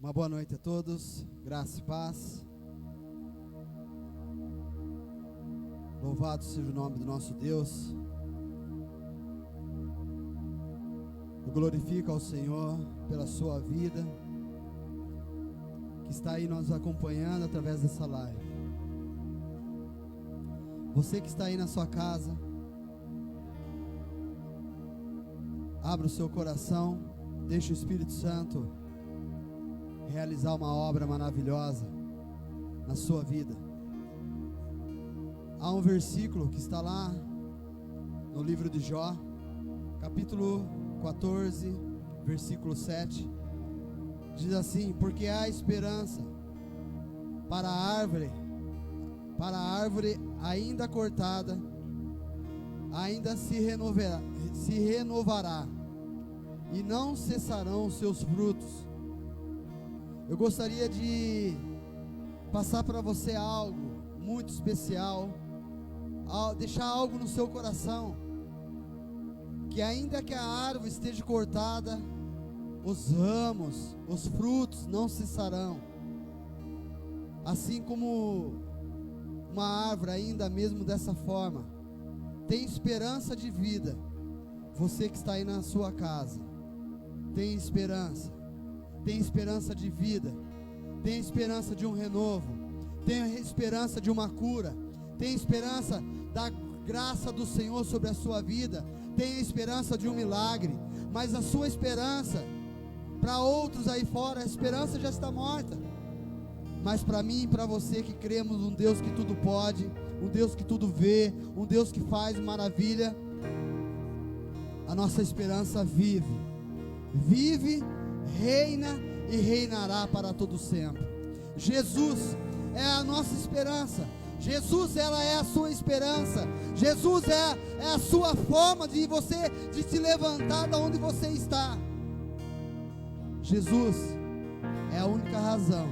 Uma boa noite a todos, graça e paz. Louvado seja o nome do nosso Deus. Eu glorifico ao Senhor pela sua vida, que está aí nos acompanhando através dessa live. Você que está aí na sua casa, abra o seu coração, deixe o Espírito Santo realizar uma obra maravilhosa na sua vida. Há um versículo que está lá no livro de Jó, capítulo 14, versículo 7, diz assim: porque há esperança para a árvore ainda cortada, ainda se renovará, e não cessarão os seus frutos. Eu gostaria de passar para você algo muito especial, deixar algo no seu coração, que ainda que a árvore esteja cortada, os ramos, os frutos não cessarão. Assim como uma árvore, ainda mesmo dessa forma, tem esperança de vida. Você que está aí na sua casa, tem esperança de vida, tem esperança de um renovo, tem esperança de uma cura, tem esperança da graça do Senhor sobre a sua vida, tem esperança de um milagre. Mas a sua esperança, para outros aí fora, a esperança já está morta. Mas para mim e para você que cremos um Deus que tudo pode, um Deus que tudo vê, um Deus que faz maravilha, a nossa esperança vive, reina e reinará para todo sempre. Jesus é a nossa esperança. Jesus, ela é a sua esperança. Jesus é a sua forma de se levantar da onde você está. Jesus é a única razão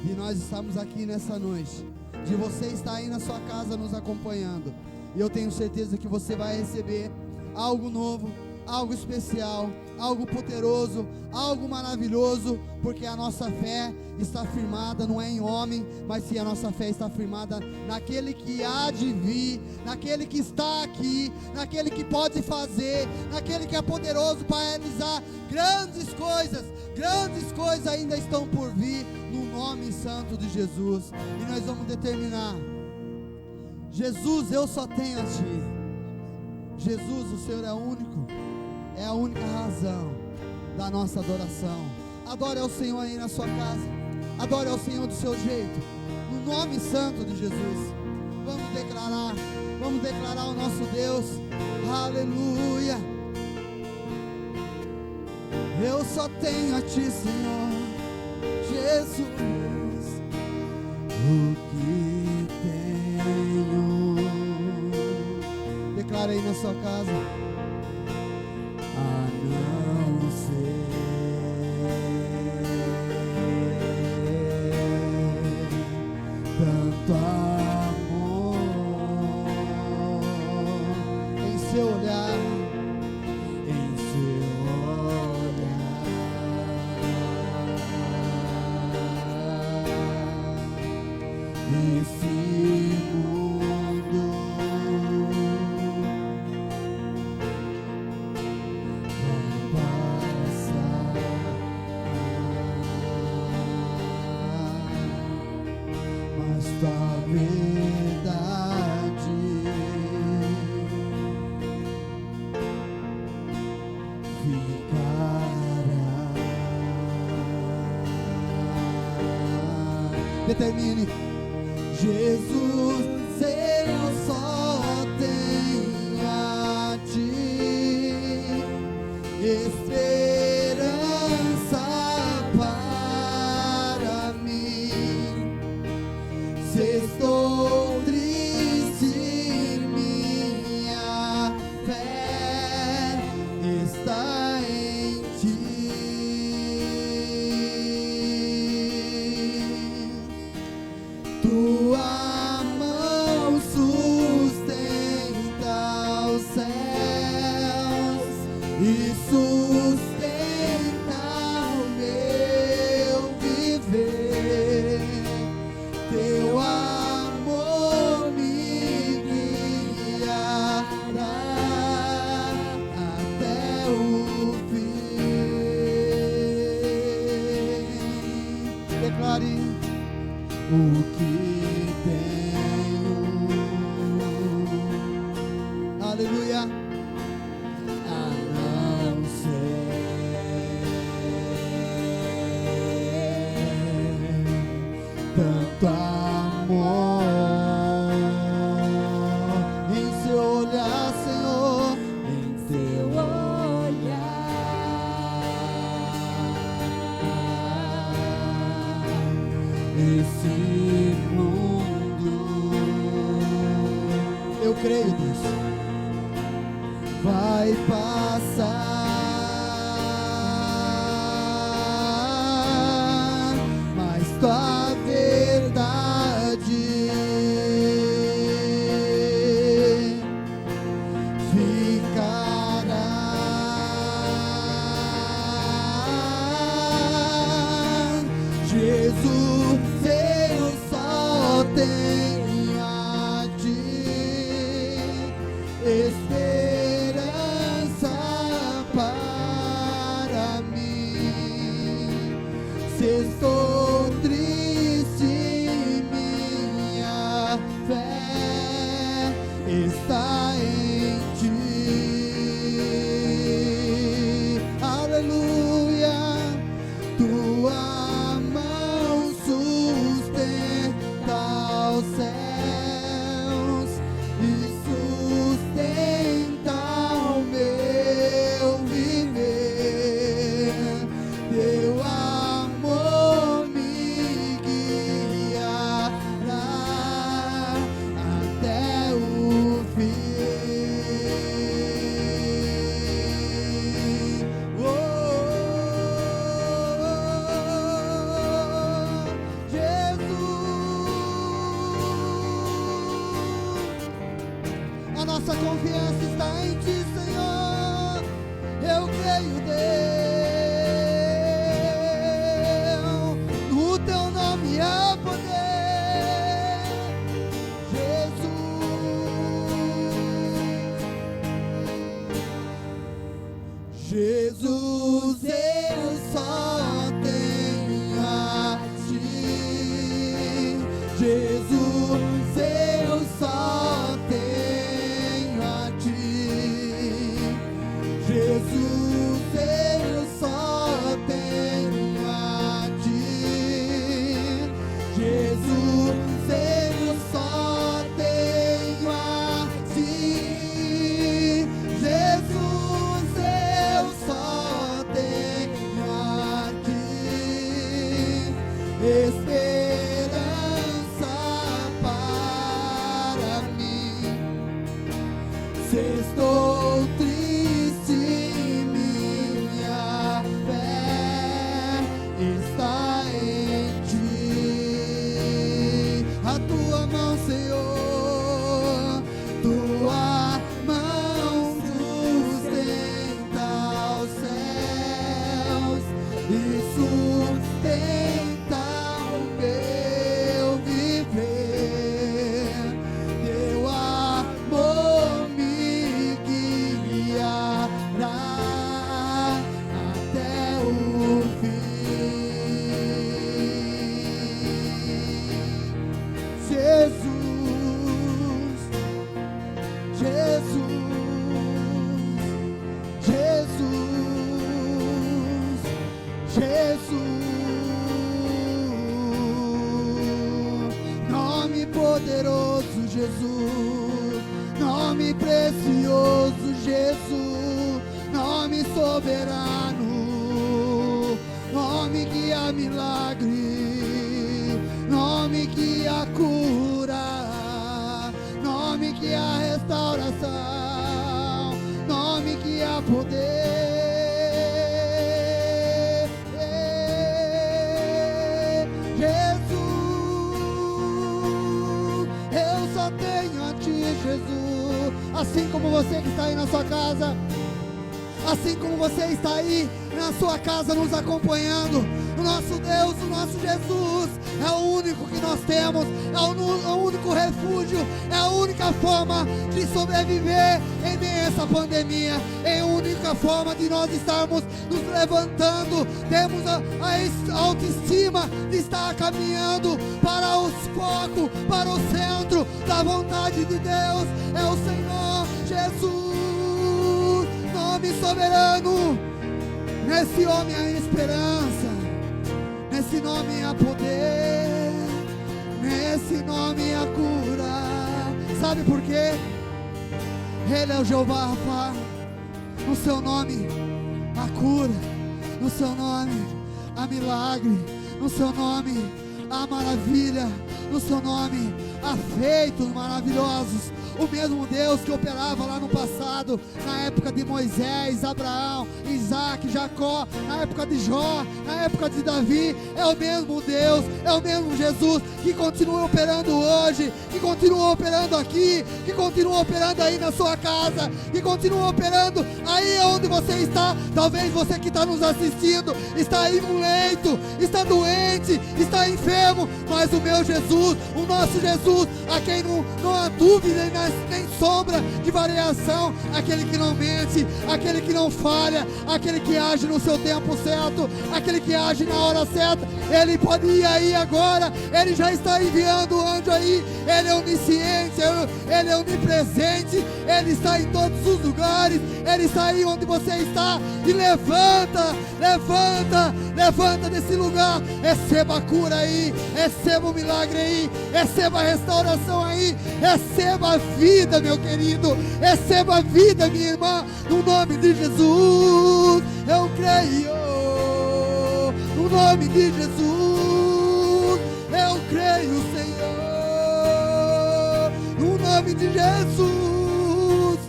de nós estarmos aqui nessa noite, de você estar aí na sua casa nos acompanhando. E eu tenho certeza que você vai receber algo novo, algo especial, algo poderoso, algo maravilhoso, porque a nossa fé está firmada não é em homem, mas sim a nossa fé está firmada naquele que há de vir, naquele que está aqui, naquele que pode fazer, naquele que é poderoso para realizar grandes coisas ainda estão por vir, no nome santo de Jesus. E nós vamos determinar: Jesus, eu só tenho a Ti. Jesus, o Senhor é único, é a única razão da nossa adoração. Adore ao Senhor aí na sua casa, adore ao Senhor do seu jeito, no nome santo de Jesus. Vamos declarar ao nosso Deus, aleluia. Eu só tenho a Ti, Senhor, Jesus, o que tenho. Declara aí na sua casa: a não ser tanto amor em seu olhar, esse mundo vai passar, mas tua verdade ficará. Determine: Jesus, eu só tenho a Ti, esperança para mim. Se estou triste, minha fé está em Ti. Tua mão sustenta os céus e sustenta o meu desse mundo. Eu creio nisso. Vai passar, mas tua verdade ficará. Jesus, eu só tenho a ti esperança para mim. Se estou triste, minha fé está em ti. Aleluia. Tua mão sustenta os céus e sustenta o meu viver. Teu amor me guiará até o fim. Oh, Jesus, a nossa confiança está em ti, Senhor. Eu creio, Deus, no teu nome há poder, Jesus. Jesus, eu só tenho a ti. Jesus, eu só tenho a ti. Jesus, eu só tenho a ti. Jesus, eu só tenho a ti. Jesus, eu só tenho a ti. Esperança para mim. Se estou triste, minha fé está em ti. A tua mão, Senhor, tua mão sustenta os céus e sustenta o meu viver. Teu amor me guiará até o fim. Jesus, Jesus, Jesus, Jesus. Nome poderoso, Jesus. Nome precioso, Jesus. Nome soberano. Nome que há milagre. Nome que há cura. Nome que há restauração. Nome que há poder. Jesus, eu só tenho a ti, Jesus. Assim como você que está aí na sua casa, assim como você está aí na sua casa nos acompanhando, o nosso Deus, o nosso Jesus é o único que nós temos, é o único refúgio, é a única forma de sobreviver em meio a essa pandemia, é a única forma de nós estarmos nos levantando, temos a autoestima de estar caminhando para o foco, para o centro da vontade de Deus, é o Senhor Jesus, nome soberano. Nesse homem há esperança, nesse nome há poder, nesse nome há cura. Sabe por quê? Ele é o Jeová Rafa. No seu nome há cura, no seu nome há milagre, no seu nome há maravilha no seu nome, há feitos maravilhosos. O mesmo Deus que operava lá no passado, na época de Moisés, Abraão, Isaac, Jacó, na época de Jó, na época de Davi, é o mesmo Deus, é o mesmo Jesus que continua operando hoje, que continua operando aqui, que continua operando aí na sua casa, que continua operando aí onde você está. Talvez você que está nos assistindo está aí no leito, está doente, está enfermo, mas o meu Jesus, o nosso Jesus, a quem não há dúvida nem sombra de variação, aquele que não mente, aquele que não falha, aquele que age no seu tempo certo, aquele que age na hora certa, ele pode ir aí agora, ele já está enviando o anjo aí, ele é onisciente, ele é onipresente, ele está em todos os lugares, ele está aí onde você está, e levanta desse lugar, receba a cura aí, receba o milagre aí, receba a restauração aí, receba a vida, meu querido, receba a vida, minha irmã, no nome de Jesus, eu creio, no nome de Jesus, eu creio, Senhor, no nome de Jesus,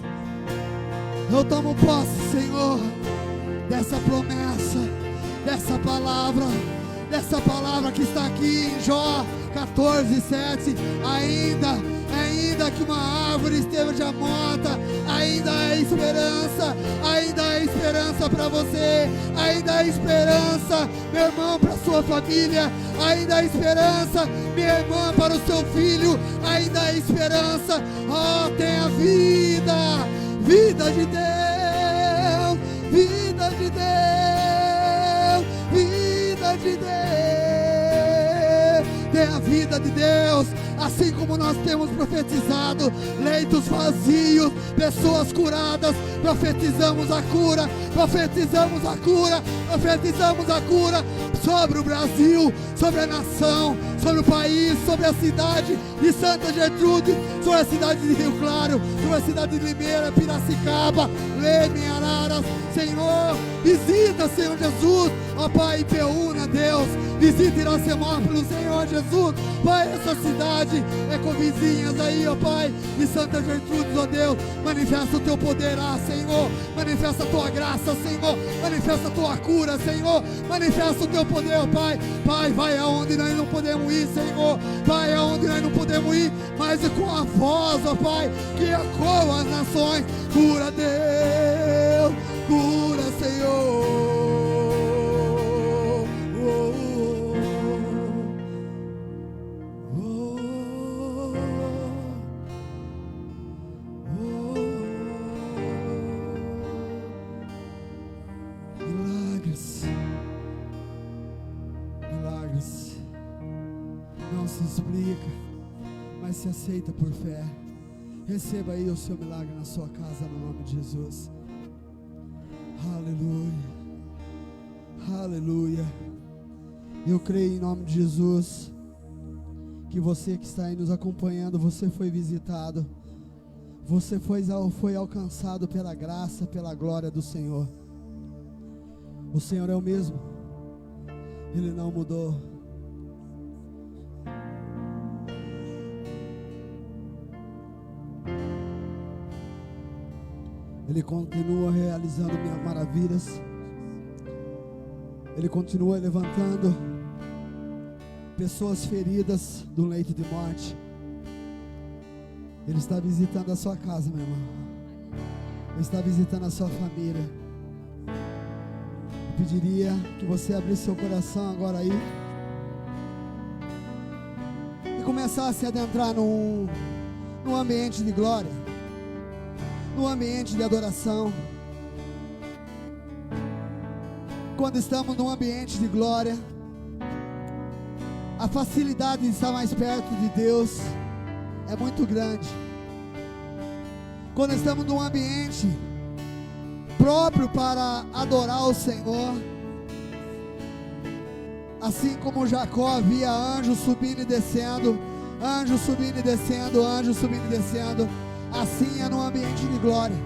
eu tomo posse, Senhor, dessa promessa, dessa palavra que está aqui em Jó 14:7, ainda que uma árvore esteja morta, ainda há esperança para você, ainda há esperança, meu irmão, para sua família, ainda há esperança, minha irmã, para o seu filho, ainda há esperança. Oh, tenha vida de Deus, vida de Deus, vida de Deus, tenha vida de Deus. Assim como nós temos profetizado, leitos vazios, pessoas curadas, profetizamos a cura sobre o Brasil, sobre a nação, sobre o país, sobre a cidade de Santa Gertrude, sobre a cidade de Rio Claro, sobre a cidade de Limeira, Piracicaba, Leme, Araras. Senhor, visita, Senhor Jesus, ó Pai, Ipeúna, Deus, visita Iracemópolis, Senhor Jesus, Pai, essa cidade é com vizinhas aí, ó Pai, de Santa Gertrude, ó Deus, manifesta o teu poder, Senhor, manifesta a tua graça, Senhor, manifesta a tua cura, Senhor, manifesta o teu poder, ó Pai. Pai, vai aonde nós não podemos ir, Senhor, vai aonde nós não podemos ir, mas com a voz, ó Pai, que ecoa as nações, cura, Deus, cura, Senhor. Não se explica, mas se aceita por fé. Receba aí o seu milagre na sua casa, no nome de Jesus. Aleluia, aleluia. Eu creio em nome de Jesus que você que está aí nos acompanhando, você foi visitado, você foi alcançado pela graça, pela glória do Senhor. O Senhor é o mesmo, Ele não mudou. Ele continua realizando minhas maravilhas. Ele continua levantando pessoas feridas do leito de morte. Ele está visitando a sua casa, meu irmão. Ele está visitando a sua família. Eu pediria que você abrisse seu coração agora aí e começasse a adentrar num ambiente de glória, no ambiente de adoração. Quando estamos num ambiente de glória, a facilidade de estar mais perto de Deus é muito grande. Quando estamos num ambiente próprio para adorar o Senhor, assim como Jacó via anjos subindo e descendo, anjos subindo e descendo, anjos subindo e descendo, assim é no ambiente de glória.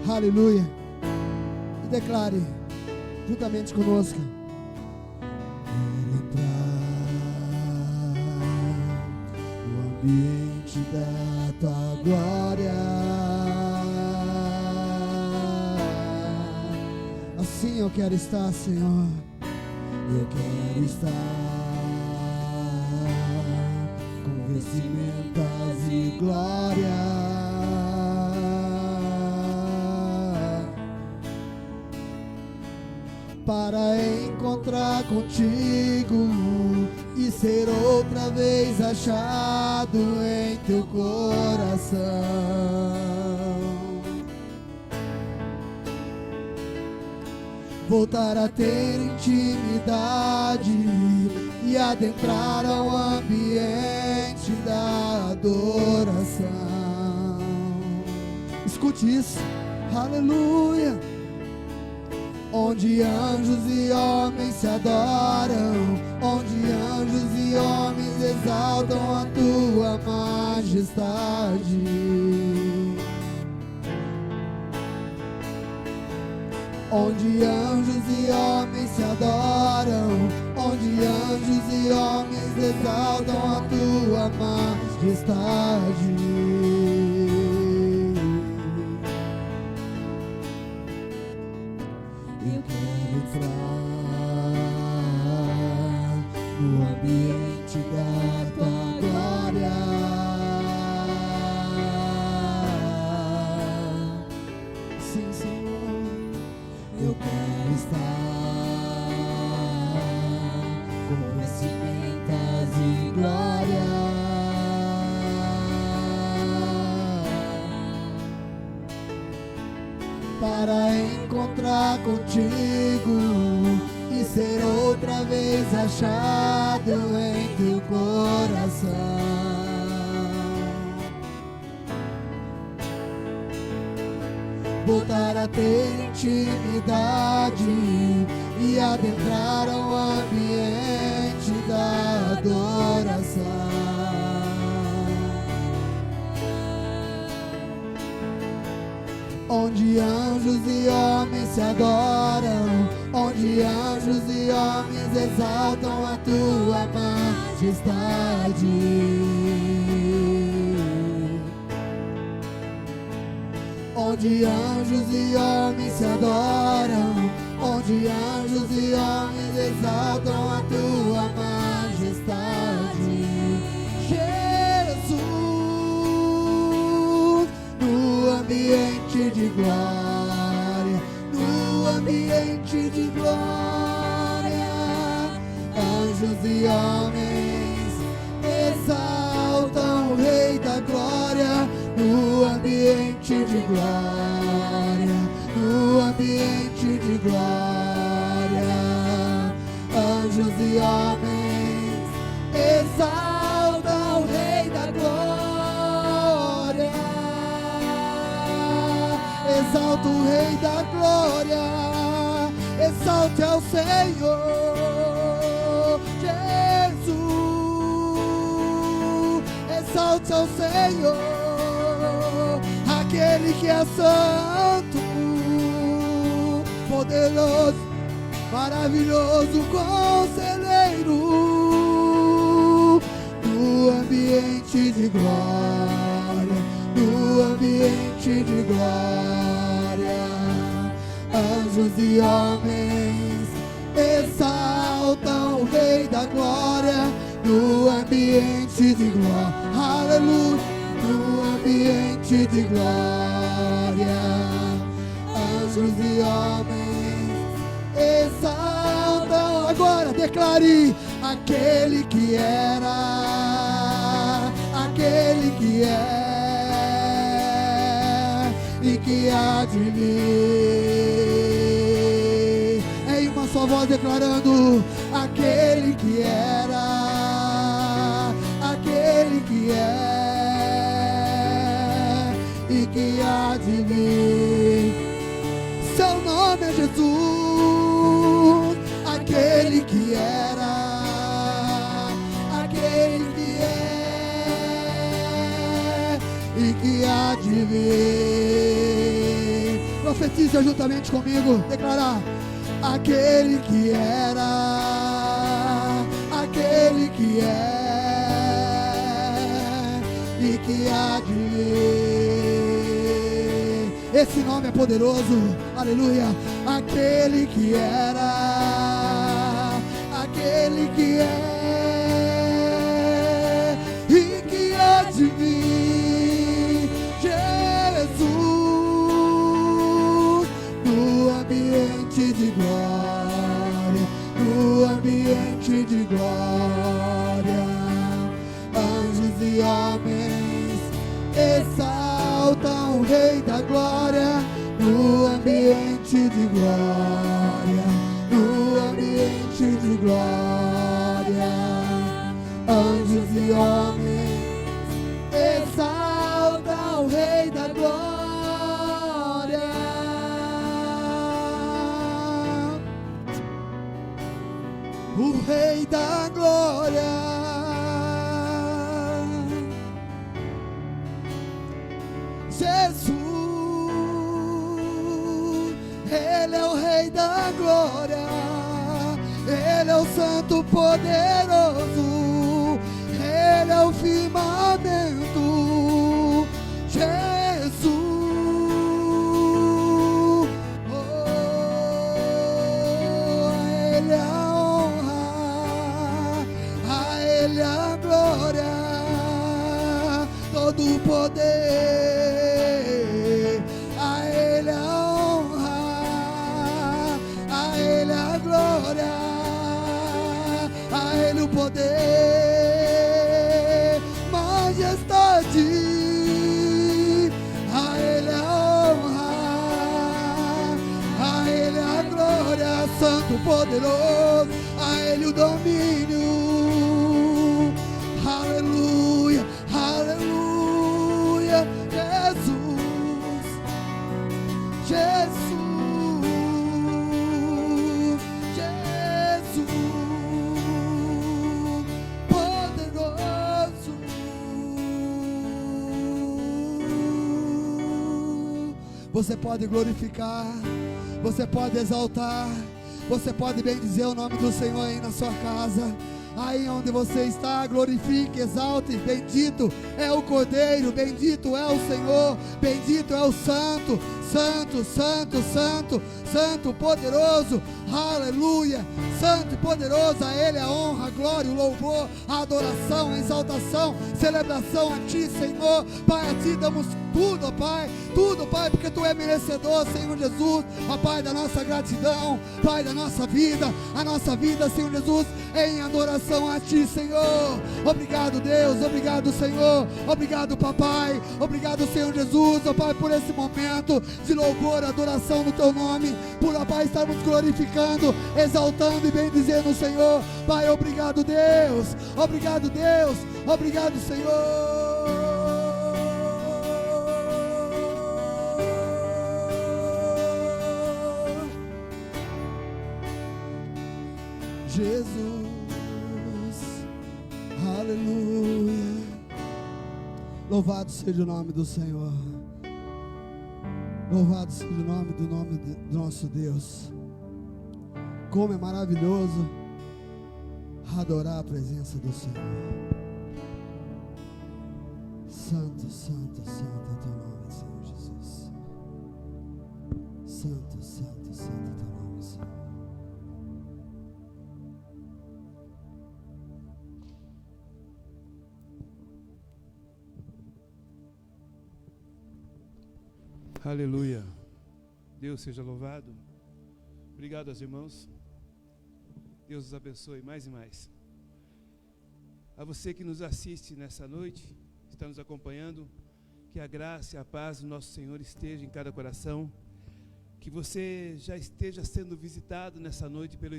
Aleluia. E declare juntamente conosco: Ele ambiente da tua glória. Assim eu quero estar, Senhor. Eu quero estar com vestimentas de glória. Para encontrar contigo e ser outra vez achado em teu coração. Voltar a ter intimidade e adentrar ao ambiente da adoração. Escute isso, aleluia. Onde anjos e homens se adoram, onde anjos e homens exaltam a tua majestade. Onde anjos e homens se adoram, onde anjos e homens exaltam a tua majestade. Eu quero entrar no ambiente da tua glória. Sim, Senhor, eu quero estar com vestimentas de glória. Para encontrar contigo e ser outra vez achado em teu coração. Voltar a ter intimidade e adentrar ao ambiente da adoração. Onde anjos e homens se adoram, onde anjos e homens exaltam a tua majestade. Onde anjos e homens se adoram, onde anjos e homens exaltam a tua majestade. Jesus, no ambiente de glória, no ambiente de glória, anjos e homens exaltam o Rei da glória. No ambiente de glória, no ambiente de glória, anjos e homens exaltam o Rei da glória. Exalta o Rei da glória, exalte ao Senhor, Jesus, exalte ao Senhor, aquele que é santo, poderoso, maravilhoso, conselheiro. No ambiente de glória, no ambiente de glória, anjos e homens exaltam o Rei da glória. No ambiente de glória, aleluia. No ambiente de glória, anjos e homens exaltam. Agora declare: aquele que era, aquele que é e que há de vir. Em uma só voz declarando: aquele que era, aquele que é e que há de vir. Seu nome é Jesus, aquele que era, aquele que é e que há de vir. Profetize juntamente comigo, declarar: aquele que era, aquele que é e que há de vir. Esse nome é poderoso, aleluia. Aquele que era, aquele que é e que há de vir, Jesus, no ambiente de glória, no ambiente de glória, anjos e homens exaltam o Rei da glória, no ambiente de glória, no ambiente de glória, anjos e homens exaltam o Rei da glória, o Rei da glória. Jesus, Ele é o Rei da glória, Ele é o Santo poderoso, Ele é o firmamento. Jesus, oh, a Ele a honra, a Ele a glória, todo o poder. A Ele o poder, majestade, a Ele a honra, a Ele a glória, Santo poderoso, a Ele o domínio, aleluia, aleluia, Jesus, Jesus. Você pode glorificar, você pode exaltar, você pode bendizer o nome do Senhor aí na sua casa. Aí onde você está, glorifique, exalte, bendito é o Cordeiro, bendito é o Senhor, bendito é o Santo, Santo, Santo, Santo, Santo, poderoso, aleluia, Santo e poderoso, a Ele a honra, a glória, o louvor, a adoração, a exaltação, celebração a Ti, Senhor. Pai, a Ti damos tudo, ó Pai, tudo, Pai, porque Tu é merecedor, Senhor Jesus, ó Pai, da nossa gratidão, Pai, da nossa vida, a nossa vida, Senhor Jesus, em adoração a Ti, Senhor. Obrigado, Deus, obrigado, Senhor, obrigado, Papai, obrigado, Senhor Jesus, ó Pai, por esse momento de louvor, adoração no Teu nome, por, ó Pai, estarmos glorificando, exaltando e bendizendo o Senhor. Pai, obrigado, Deus, obrigado, Deus, obrigado, Senhor. Jesus, aleluia, louvado seja o nome do Senhor, louvado seja o nome do nosso Deus. Como é maravilhoso adorar a presença do Senhor. Santo, santo, santo é Teu nome, Senhor Jesus. Santo, santo, santo é Teu nome, Senhor. Aleluia. Deus seja louvado. Obrigado aos irmãos. Deus os abençoe mais e mais. A você que nos assiste nessa noite, está nos acompanhando, que a graça e a paz do nosso Senhor esteja em cada coração, que você já esteja sendo visitado nessa noite pelo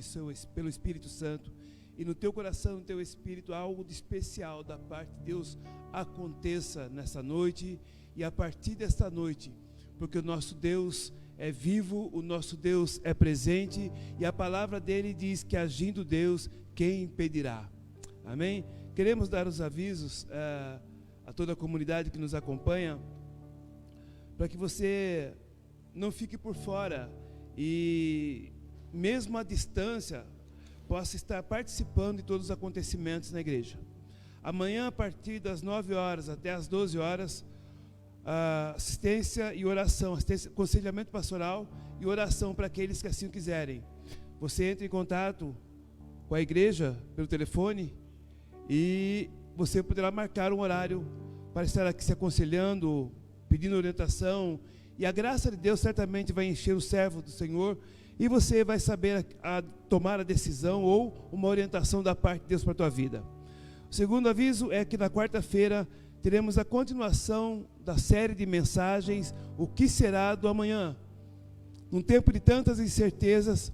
Espírito Santo, e no teu coração, no teu espírito, algo de especial da parte de Deus aconteça nessa noite e a partir desta noite, porque o nosso Deus é vivo, o nosso Deus é presente, e a palavra dele diz que agindo Deus, quem impedirá? Amém? Queremos dar os avisos a toda a comunidade que nos acompanha, para que você não fique por fora e, mesmo à distância, possa estar participando de todos os acontecimentos na igreja. Amanhã, a partir das 9 horas até as 12 horas, assistência e oração, aconselhamento pastoral e oração para aqueles que assim o quiserem. Você entra em contato com a igreja pelo telefone e você poderá marcar um horário para estar aqui se aconselhando, pedindo orientação, e a graça de Deus certamente vai encher o servo do Senhor, e você vai saber tomar a decisão ou uma orientação da parte de Deus para a tua vida. O segundo aviso é que na quarta-feira teremos a continuação da série de mensagens, O que será do amanhã? Num tempo de tantas incertezas,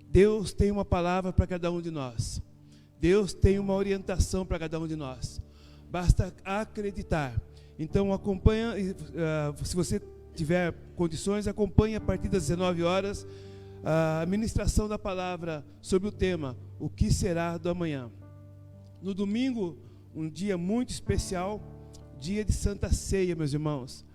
Deus tem uma palavra para cada um de nós. Deus tem uma orientação para cada um de nós. Basta acreditar. Então acompanha, se você tiver condições, acompanhe a partir das 19 horas a ministração da palavra sobre o tema, o que será do amanhã. No domingo, um dia muito especial, dia de Santa Ceia, meus irmãos.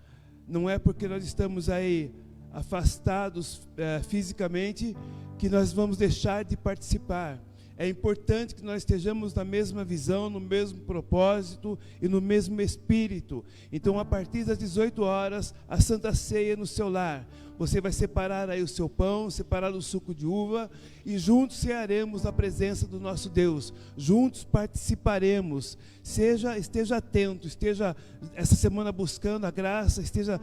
Não é porque nós estamos aí afastados fisicamente que nós vamos deixar de participar. É importante que nós estejamos na mesma visão, no mesmo propósito e no mesmo espírito. Então, a partir das 18 horas, a Santa Ceia no seu lar. Você vai separar aí o seu pão, separar o suco de uva e juntos cearemos na presença do nosso Deus. Juntos participaremos. Esteja atento, esteja essa semana buscando a graça, esteja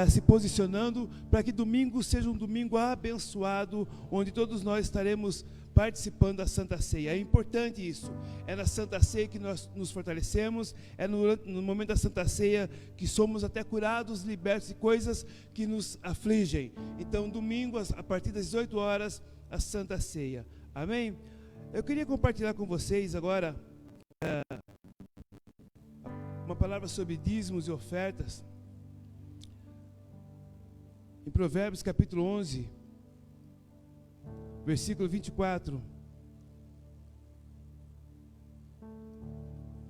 se posicionando para que domingo seja um domingo abençoado, onde todos nós estaremos participando da Santa Ceia. É importante isso. É na Santa Ceia que nós nos fortalecemos, é no momento da Santa Ceia que somos até curados, libertos de coisas que nos afligem. Então, domingo, a partir das 18 horas, a Santa Ceia. Amém? Eu queria compartilhar com vocês agora uma palavra sobre dízimos e ofertas. Em Provérbios capítulo 11, versículo 24.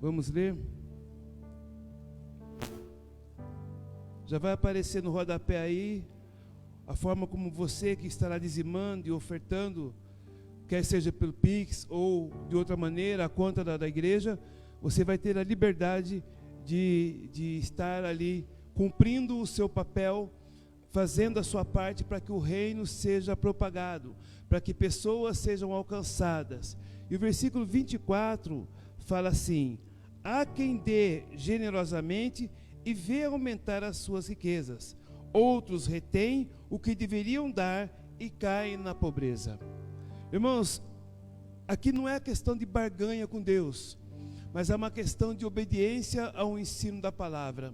Vamos ler. Já vai aparecer no rodapé aí a forma como você que estará dizimando e ofertando, quer seja pelo Pix ou de outra maneira, a conta da igreja, você vai ter a liberdade de estar ali cumprindo o seu papel, fazendo a sua parte para que o reino seja propagado, para que pessoas sejam alcançadas. E o versículo 24 fala assim: há quem dê generosamente e vê aumentar as suas riquezas, outros retêm o que deveriam dar e caem na pobreza. Irmãos, aqui não é questão de barganha com Deus, mas é uma questão de obediência ao ensino da palavra.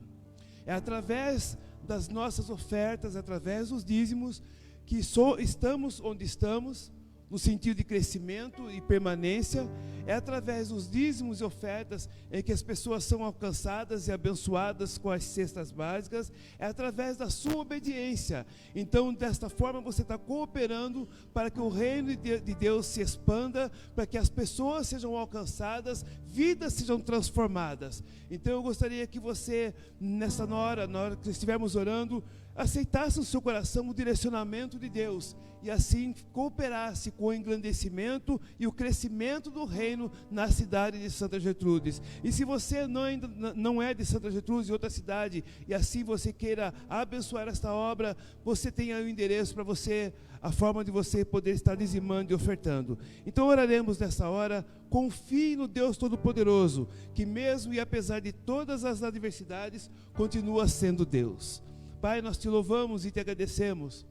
É através das nossas ofertas, através dos dízimos, que estamos onde estamos, no sentido de crescimento e permanência. É através dos dízimos e ofertas em que as pessoas são alcançadas e abençoadas com as cestas básicas. É através da sua obediência. Então, desta forma, você está cooperando para que o reino de Deus se expanda, para que as pessoas sejam alcançadas, vidas sejam transformadas. Então, eu gostaria que você, na hora que estivermos orando, aceitasse no seu coração o direcionamento de Deus e assim cooperasse com o engrandecimento e o crescimento do reino na cidade de Santa Gertrudes. E se você ainda não é de Santa Gertrudes, de outra cidade, e assim você queira abençoar esta obra, você tem aí o endereço para você, a forma de você poder estar dizimando e ofertando. Então oraremos nessa hora. Confie no Deus Todo-Poderoso, que mesmo e apesar de todas as adversidades, continua sendo Deus. Pai, nós te louvamos e te agradecemos,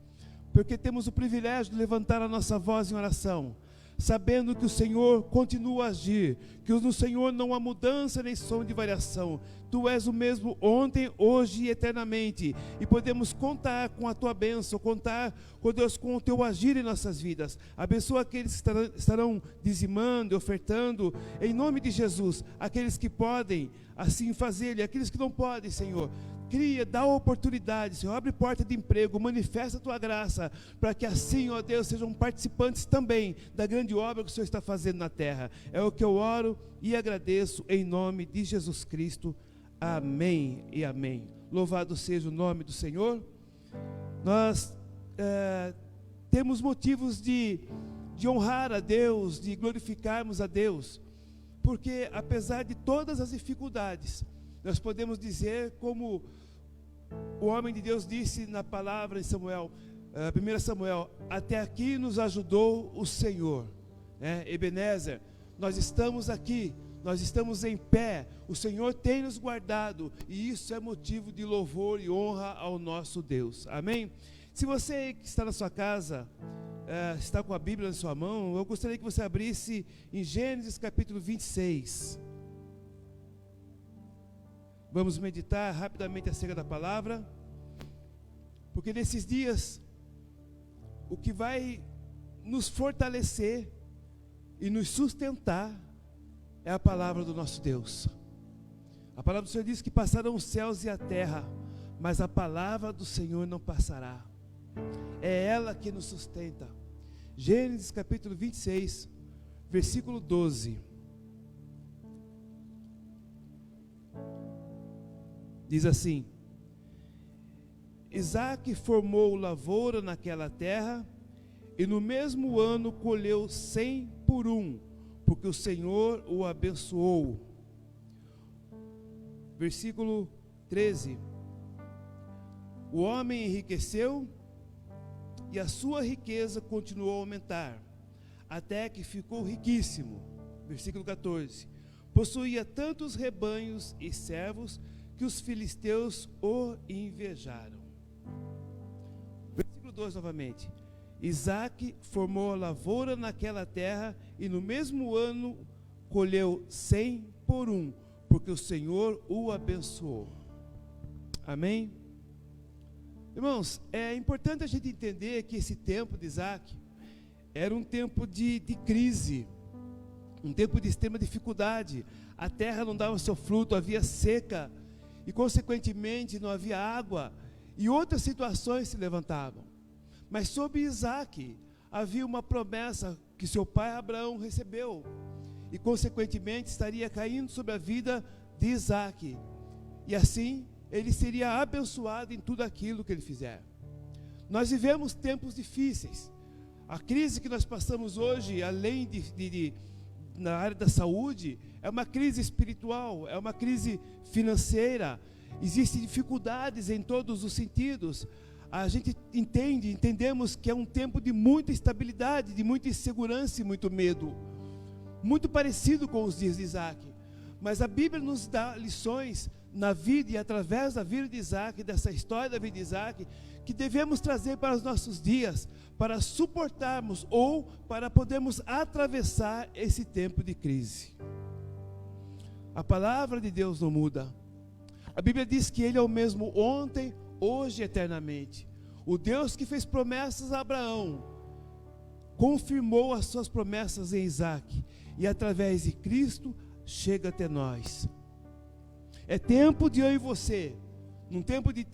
porque temos o privilégio de levantar a nossa voz em oração, sabendo que o Senhor continua a agir, que no Senhor não há mudança nem som de variação. Tu és o mesmo ontem, hoje e eternamente, e podemos contar com a tua bênção, contar, com Deus, com o teu agir em nossas vidas. Abençoa aqueles que estarão dizimando, ofertando, em nome de Jesus, aqueles que podem assim fazer, e aqueles que não podem, Senhor. Cria, dá oportunidade, Senhor, abre porta de emprego, manifesta a tua graça, para que assim, ó Deus, sejam participantes também da grande obra que o Senhor está fazendo na terra. É o que eu oro e agradeço em nome de Jesus Cristo. Amém e amém. Louvado seja o nome do Senhor. Nós temos motivos de honrar a Deus, de glorificarmos a Deus. porque apesar de todas as dificuldades, nós podemos dizer como o homem de Deus disse na palavra em Samuel, 1 Samuel, até aqui nos ajudou o Senhor, Ebenezer, nós estamos aqui, nós estamos em pé, o Senhor tem nos guardado, e isso é motivo de louvor e honra ao nosso Deus, amém? Se você que está na sua casa, está com a Bíblia na sua mão, eu gostaria que você abrisse em Gênesis capítulo 26, vamos meditar rapidamente acerca da palavra, porque nesses dias, o que vai nos fortalecer e nos sustentar é a palavra do nosso Deus. A palavra do Senhor diz que passarão os céus e a terra, mas a palavra do Senhor não passará. É ela que nos sustenta. Gênesis capítulo 26, versículo 12. Diz assim: Isaque formou lavoura naquela terra, e no mesmo ano colheu 100 por 1, porque o Senhor o abençoou. Versículo 13: O homem enriqueceu, e a sua riqueza continuou a aumentar, até que ficou riquíssimo. Versículo 14: Possuía tantos rebanhos e servos, que os filisteus o invejaram. Versículo 2 novamente: Isaque formou a lavoura naquela terra, e no mesmo ano colheu 100 por 1, porque o Senhor o abençoou. Amém? Irmãos, é importante a gente entender que esse tempo de Isaque era um tempo de crise, um tempo de extrema dificuldade. A terra não dava seu fruto, havia seca, e consequentemente não havia água, e outras situações se levantavam. Mas sobre Isaque havia uma promessa que seu pai Abraão recebeu, e consequentemente estaria caindo sobre a vida de Isaque, e assim ele seria abençoado em tudo aquilo que ele fizer. Nós vivemos tempos difíceis. A crise que nós passamos hoje, além na área da saúde, é uma crise espiritual, é uma crise financeira, existem dificuldades em todos os sentidos. A gente entendemos que é um tempo de muita instabilidade, de muita insegurança e muito medo, muito parecido com os dias de Isaque. Mas a Bíblia nos dá lições na vida e através da vida de Isaque, dessa história da vida de Isaque, que devemos trazer para os nossos dias, para suportarmos ou para podermos atravessar esse tempo de crise. A palavra de Deus não muda. A Bíblia diz que Ele é o mesmo ontem, hoje e eternamente. O Deus que fez promessas a Abraão, confirmou as suas promessas em Isaque, e através de Cristo chega até nós. É tempo de eu e você, num tempo de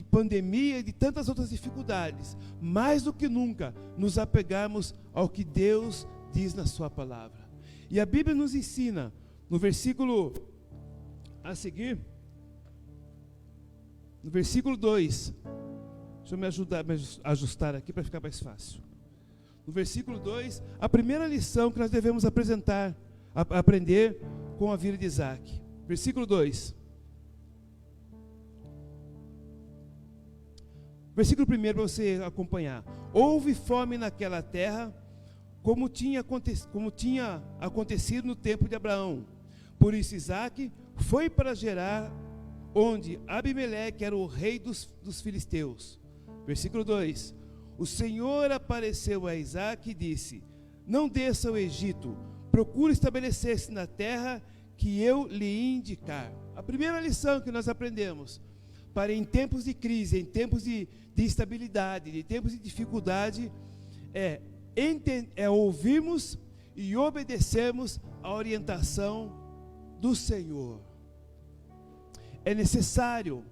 pandemia e de tantas outras dificuldades, mais do que nunca, nos apegarmos ao que Deus diz na sua palavra. E a Bíblia nos ensina, no versículo a seguir, no versículo 2, deixa eu me ajustar aqui para ficar mais fácil. No versículo 2, a primeira lição que nós devemos aprender com a vida de Isaque. Versículo 2. Versículo 1 para você acompanhar. Houve fome naquela terra, como tinha acontecido no tempo de Abraão. Por isso Isaque foi para Gerar, onde Abimeleque era o rei dos filisteus. Versículo 2. O Senhor apareceu a Isaque e disse: Não desça ao Egito, procure estabelecer-se na terra que eu lhe indicar. A primeira lição que nós aprendemos, para em tempos de crise, em tempos de instabilidade, em tempos de dificuldade, é ouvirmos e obedecermos a orientação do Senhor. É necessário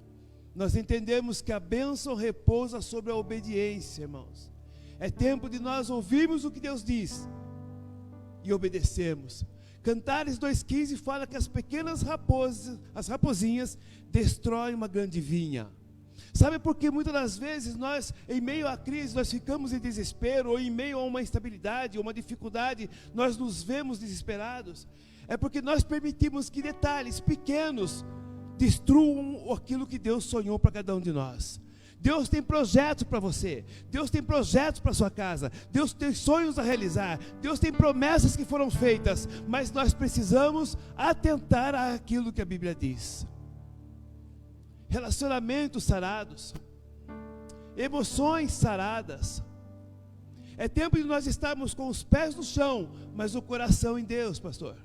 nós entendemos que a bênção repousa sobre a obediência, irmãos. É tempo de nós ouvirmos o que Deus diz e obedecermos. Cantares 2,15 fala que as pequenas raposinhas destroem uma grande vinha. Sabe por que muitas das vezes nós, em meio à crise, nós ficamos em desespero, ou em meio a uma instabilidade, ou uma dificuldade, nós nos vemos desesperados? É porque nós permitimos que detalhes pequenos destruam aquilo que Deus sonhou para cada um de nós. Deus tem projetos para você, Deus tem projetos para sua casa, Deus tem sonhos a realizar, Deus tem promessas que foram feitas, mas nós precisamos atentar àquilo que a Bíblia diz. Relacionamentos sarados, emoções saradas. É tempo de nós estarmos com os pés no chão, mas o coração em Deus, pastor.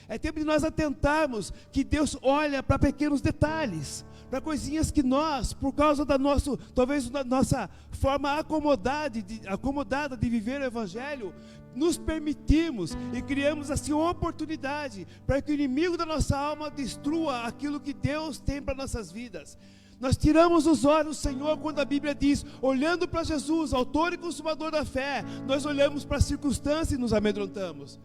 É tempo de nós atentarmos que Deus olha para pequenos detalhes, para coisinhas que nós, por causa da nossa forma acomodada de viver o Evangelho, nos permitimos e criamos assim uma oportunidade para que o inimigo da nossa alma destrua aquilo que Deus tem para nossas vidas. Nós tiramos os olhos do Senhor quando a Bíblia diz, olhando para Jesus, autor e consumador da fé, nós olhamos para a circunstância e nos amedrontamos.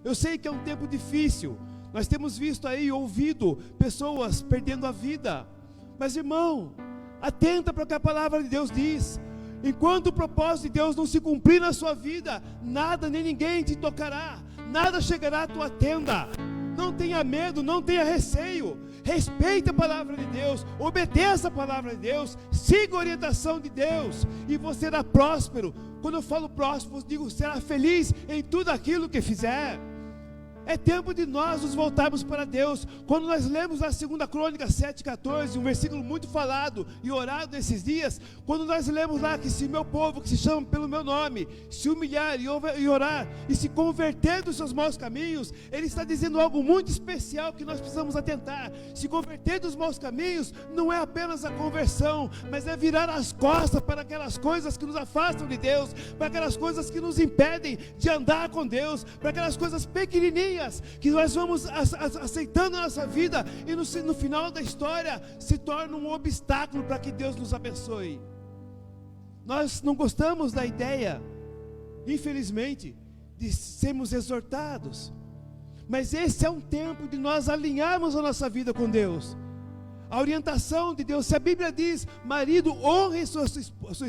Eu sei que é um tempo difícil, nós temos visto aí, ouvido pessoas perdendo a vida, mas irmão, atenta para o que a palavra de Deus diz. Enquanto o propósito de Deus não se cumprir na sua vida, nada nem ninguém te tocará, nada chegará à tua tenda. Não tenha medo, não tenha receio, respeite a palavra de Deus, obedeça a palavra de Deus, siga a orientação de Deus, e você será próspero. Quando eu falo próspero, eu digo, será feliz em tudo aquilo que fizer. É tempo de nós nos voltarmos para Deus. Quando nós lemos na 2 Crônica 7,14, um versículo muito falado e orado nesses dias, quando nós lemos lá que se meu povo, que se chama pelo meu nome, se humilhar e orar, e se converter dos seus maus caminhos, ele está dizendo algo muito especial que nós precisamos atentar. Se converter dos maus caminhos não é apenas a conversão, mas é virar as costas para aquelas coisas que nos afastam de Deus, para aquelas coisas que nos impedem de andar com Deus, para aquelas coisas pequenininhas que nós vamos aceitando na nossa vida e no final da história se torna um obstáculo para que Deus nos abençoe. Nós não gostamos da ideia, infelizmente, de sermos exortados, mas esse é um tempo de nós alinharmos a nossa vida com Deus. A orientação de Deus, se a Bíblia diz, marido, honre sua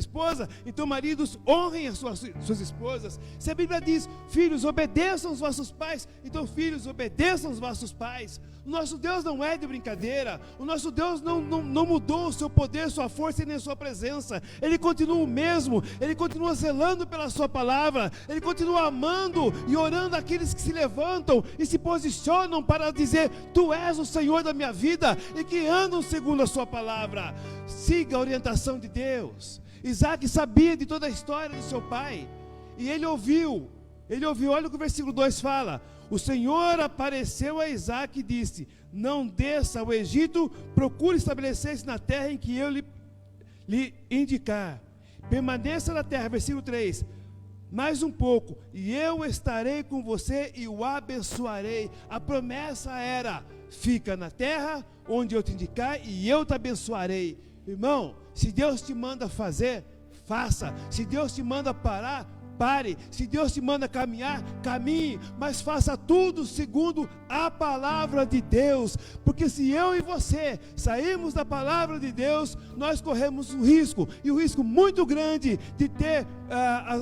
esposa, então maridos, honrem as suas esposas. Se a Bíblia diz, filhos, obedeçam os vossos pais, então filhos, obedeçam os vossos pais. O nosso Deus não é de brincadeira, o nosso Deus não mudou o seu poder, sua força e nem a sua presença. Ele continua o mesmo, Ele continua zelando pela sua palavra, Ele continua amando e orando aqueles que se levantam e se posicionam para dizer, tu és o Senhor da minha vida, e que andam segundo a sua palavra. Siga a orientação de Deus. Isaac sabia de toda a história do seu pai, e ele ouviu, olha o que o versículo 2 fala, o Senhor apareceu a Isaac e disse, não desça ao Egito, procure estabelecer-se na terra em que eu lhe indicar, permaneça na terra, versículo 3, mais um pouco, e eu estarei com você e o abençoarei. A promessa era, fica na terra onde eu te indicar e eu te abençoarei. Irmão, se Deus te manda fazer, faça. Se Deus te manda parar, pare. Se Deus te manda caminhar, caminhe, mas faça tudo segundo a palavra de Deus, porque se eu e você sairmos da palavra de Deus, nós corremos um risco, e um risco muito grande de ter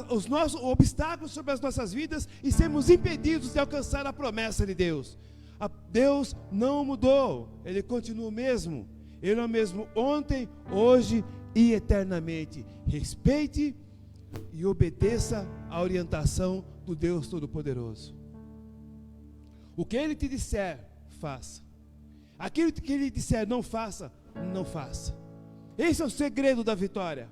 os nossos obstáculos sobre as nossas vidas e sermos impedidos de alcançar a promessa de Deus. Deus não mudou, Ele continua o mesmo, Ele é o mesmo ontem, hoje e eternamente. Respeite e obedeça a orientação do Deus Todo-Poderoso. O que Ele te disser, faça. Aquilo que Ele disser não faça, não faça. Esse é o segredo da vitória.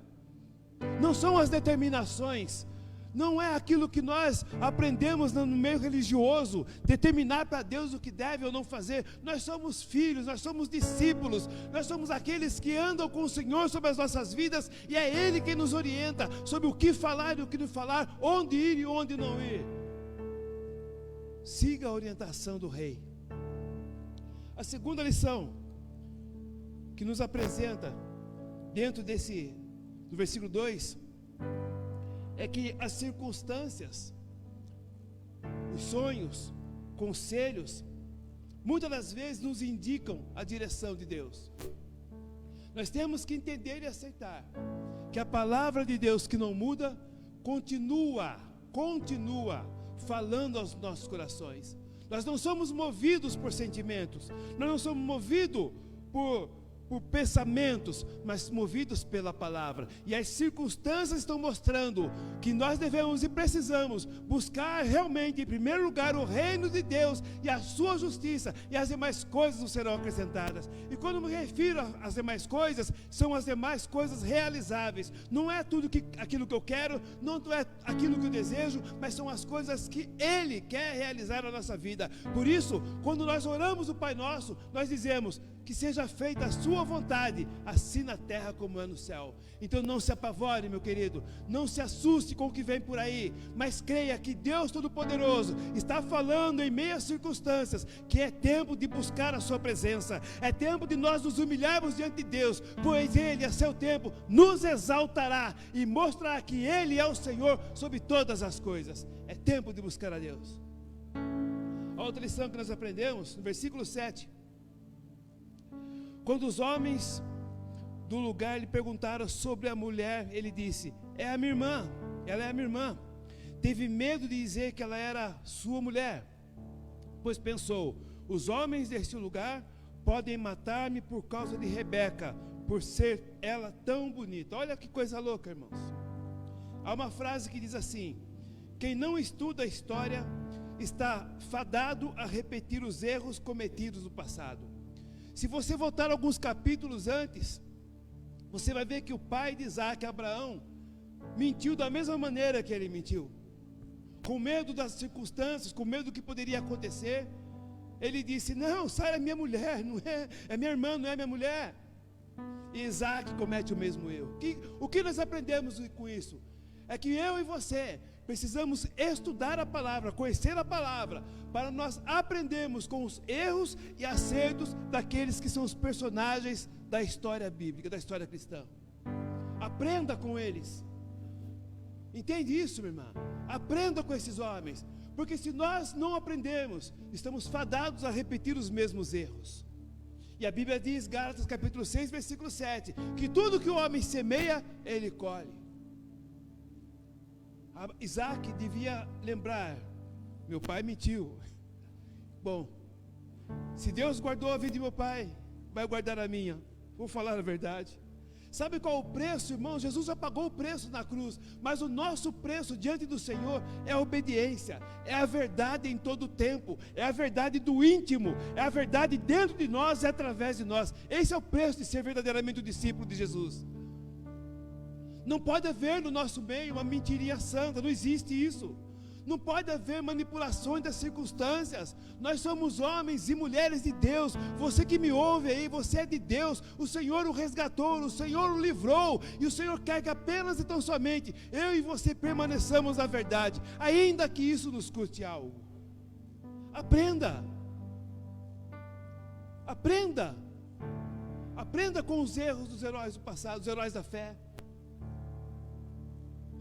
Não são as determinações, não é aquilo que nós aprendemos no meio religioso, determinar para Deus o que deve ou não fazer. Nós somos filhos, nós somos discípulos, nós somos aqueles que andam com o Senhor sobre as nossas vidas, e é Ele quem nos orienta sobre o que falar e o que não falar, onde ir e onde não ir. Siga a orientação do Rei. A segunda lição que nos apresenta dentro do versículo 2 é que as circunstâncias, os sonhos, conselhos, muitas das vezes nos indicam a direção de Deus. Nós temos que entender e aceitar que a palavra de Deus, que não muda, continua falando aos nossos corações. Nós não somos movidos por sentimentos, nós não somos movidos por pensamentos, mas movidos pela palavra. E as circunstâncias estão mostrando que nós devemos e precisamos buscar realmente, em primeiro lugar, o reino de Deus e a sua justiça, e as demais coisas nos serão acrescentadas. E quando me refiro às demais coisas, são as demais coisas realizáveis. Não é tudo aquilo que eu quero, não é aquilo que eu desejo, mas são as coisas que Ele quer realizar na nossa vida. Por isso, quando nós oramos o Pai Nosso, nós dizemos: que seja feita a sua vontade, assim na terra como é no céu. Então não se apavore, meu querido, não se assuste com o que vem por aí, mas creia que Deus Todo-Poderoso está falando em meio às circunstâncias, que é tempo de buscar a sua presença, é tempo de nós nos humilharmos diante de Deus, pois Ele, a seu tempo, nos exaltará e mostrará que Ele é o Senhor sobre todas as coisas. É tempo de buscar a Deus. A outra lição que nós aprendemos, no versículo 7, quando os homens do lugar lhe perguntaram sobre a mulher, ele disse: é a minha irmã, ela é a minha irmã. Teve medo de dizer que ela era sua mulher, pois pensou: os homens deste lugar podem matar-me por causa de Rebeca, por ser ela tão bonita. Olha que coisa louca, irmãos. Há uma frase que diz assim: quem não estuda a história está fadado a repetir os erros cometidos no passado. Se você voltar alguns capítulos antes, você vai ver que o pai de Isaac, Abraão, mentiu da mesma maneira que ele mentiu. Com medo das circunstâncias, com medo do que poderia acontecer, ele disse: não, Sara é minha mulher, não é minha irmã, não é minha mulher. E Isaac comete o mesmo erro. O que nós aprendemos com isso? É que eu e você precisamos estudar a palavra, conhecer a palavra, para nós aprendermos com os erros e acertos daqueles que são os personagens da história bíblica, da história cristã. Aprenda com eles. Entende isso, minha irmã? Aprenda com esses homens, porque se nós não aprendermos, estamos fadados a repetir os mesmos erros. E a Bíblia diz, Gálatas capítulo 6, versículo 7, que tudo que o homem semeia, ele colhe. Isaac devia lembrar: meu pai mentiu. Bom, se Deus guardou a vida de meu pai, vai guardar a minha. Vou falar a verdade. Sabe qual o preço, irmão? Jesus já pagou o preço na cruz, mas o nosso preço diante do Senhor é a obediência, é a verdade em todo o tempo, é a verdade do íntimo, é a verdade dentro de nós e através de nós. Esse é o preço de ser verdadeiramente o discípulo de Jesus. Não pode haver no nosso meio uma mentirinha santa, não existe isso. Não pode haver manipulações das circunstâncias. Nós somos homens e mulheres de Deus. Você que me ouve aí, você é de Deus. O Senhor o resgatou, o Senhor o livrou. E o Senhor quer que apenas e tão somente eu e você permaneçamos na verdade, ainda que isso nos custe algo. Aprenda. Aprenda. Aprenda com os erros dos heróis do passado, os heróis da fé.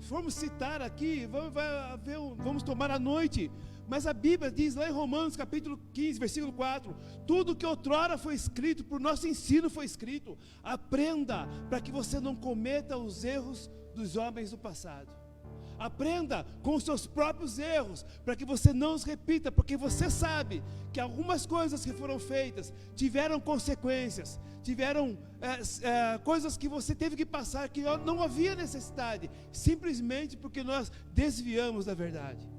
Vamos citar aqui, vamos tomar a noite, mas a Bíblia diz lá em Romanos capítulo 15, versículo 4, tudo que outrora foi escrito, por nosso ensino foi escrito. Aprenda, para que você não cometa os erros dos homens do passado. Aprenda com os seus próprios erros, para que você não os repita, porque você sabe que algumas coisas que foram feitas tiveram consequências, tiveram coisas que você teve que passar, que não havia necessidade, simplesmente porque nós desviamos da verdade.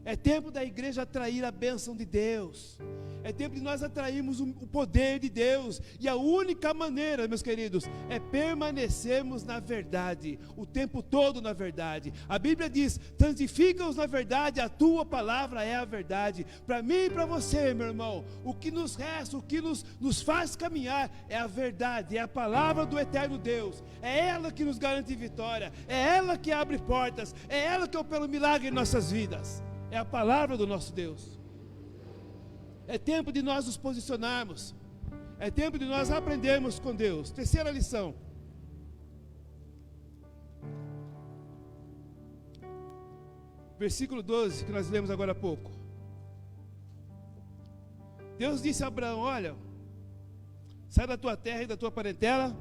É tempo da igreja atrair a bênção de Deus. É tempo de nós atrairmos o poder de Deus. E a única maneira, meus queridos, é permanecermos na verdade, o tempo todo na verdade. A Bíblia diz: santifica-os na verdade, a tua palavra é a verdade. Para mim e para você, meu irmão, o que nos resta, o que nos faz caminhar é a verdade, é a palavra do eterno Deus. É ela que nos garante vitória, é ela que abre portas, é ela que opera o milagre em nossas vidas. É a palavra do nosso Deus. É tempo de nós nos posicionarmos. É tempo de nós aprendermos com Deus. Terceira lição. Versículo 12, que nós lemos agora há pouco. Deus disse a Abraão: olha, sai da tua terra e da tua parentela,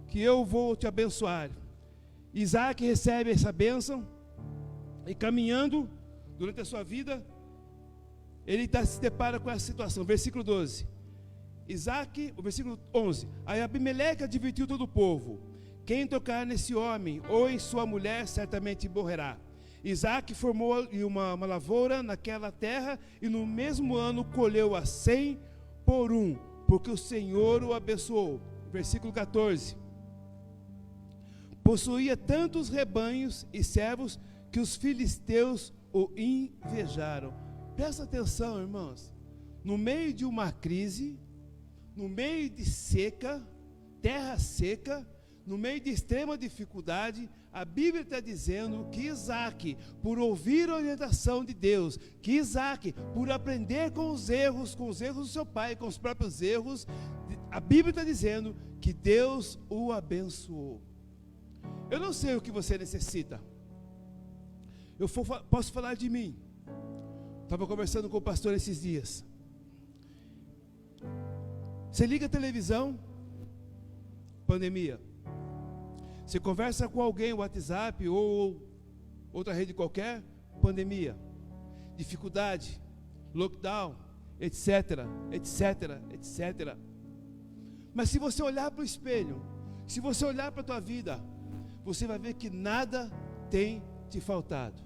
que eu vou te abençoar. Isaac recebe essa bênção, e caminhando durante a sua vida, ele se depara com essa situação. Versículo 12. O versículo 11. Aí Abimeleque advertiu todo o povo: quem tocar nesse homem ou em sua mulher certamente morrerá. Isaac formou uma lavoura naquela terra, e no mesmo ano colheu a 100 por 1, porque o Senhor o abençoou. Versículo 14. Possuía tantos rebanhos e servos que os filisteus o invejaram. Presta atenção, irmãos. No meio de uma crise, no meio de seca, terra seca, no meio de extrema dificuldade, a Bíblia está dizendo que Isaac, por ouvir a orientação de Deus, que Isaac, por aprender com os erros do seu pai, com os próprios erros, a Bíblia está dizendo que Deus o abençoou. Eu não sei o que você necessita. Posso falar de mim. Estava conversando com o pastor esses dias. Você liga a televisão, pandemia. Você conversa com alguém, WhatsApp ou outra rede qualquer, pandemia. Dificuldade, lockdown, etc, etc, etc. Mas se você olhar para o espelho, se você olhar para a tua vida, você vai ver que nada tem te faltado.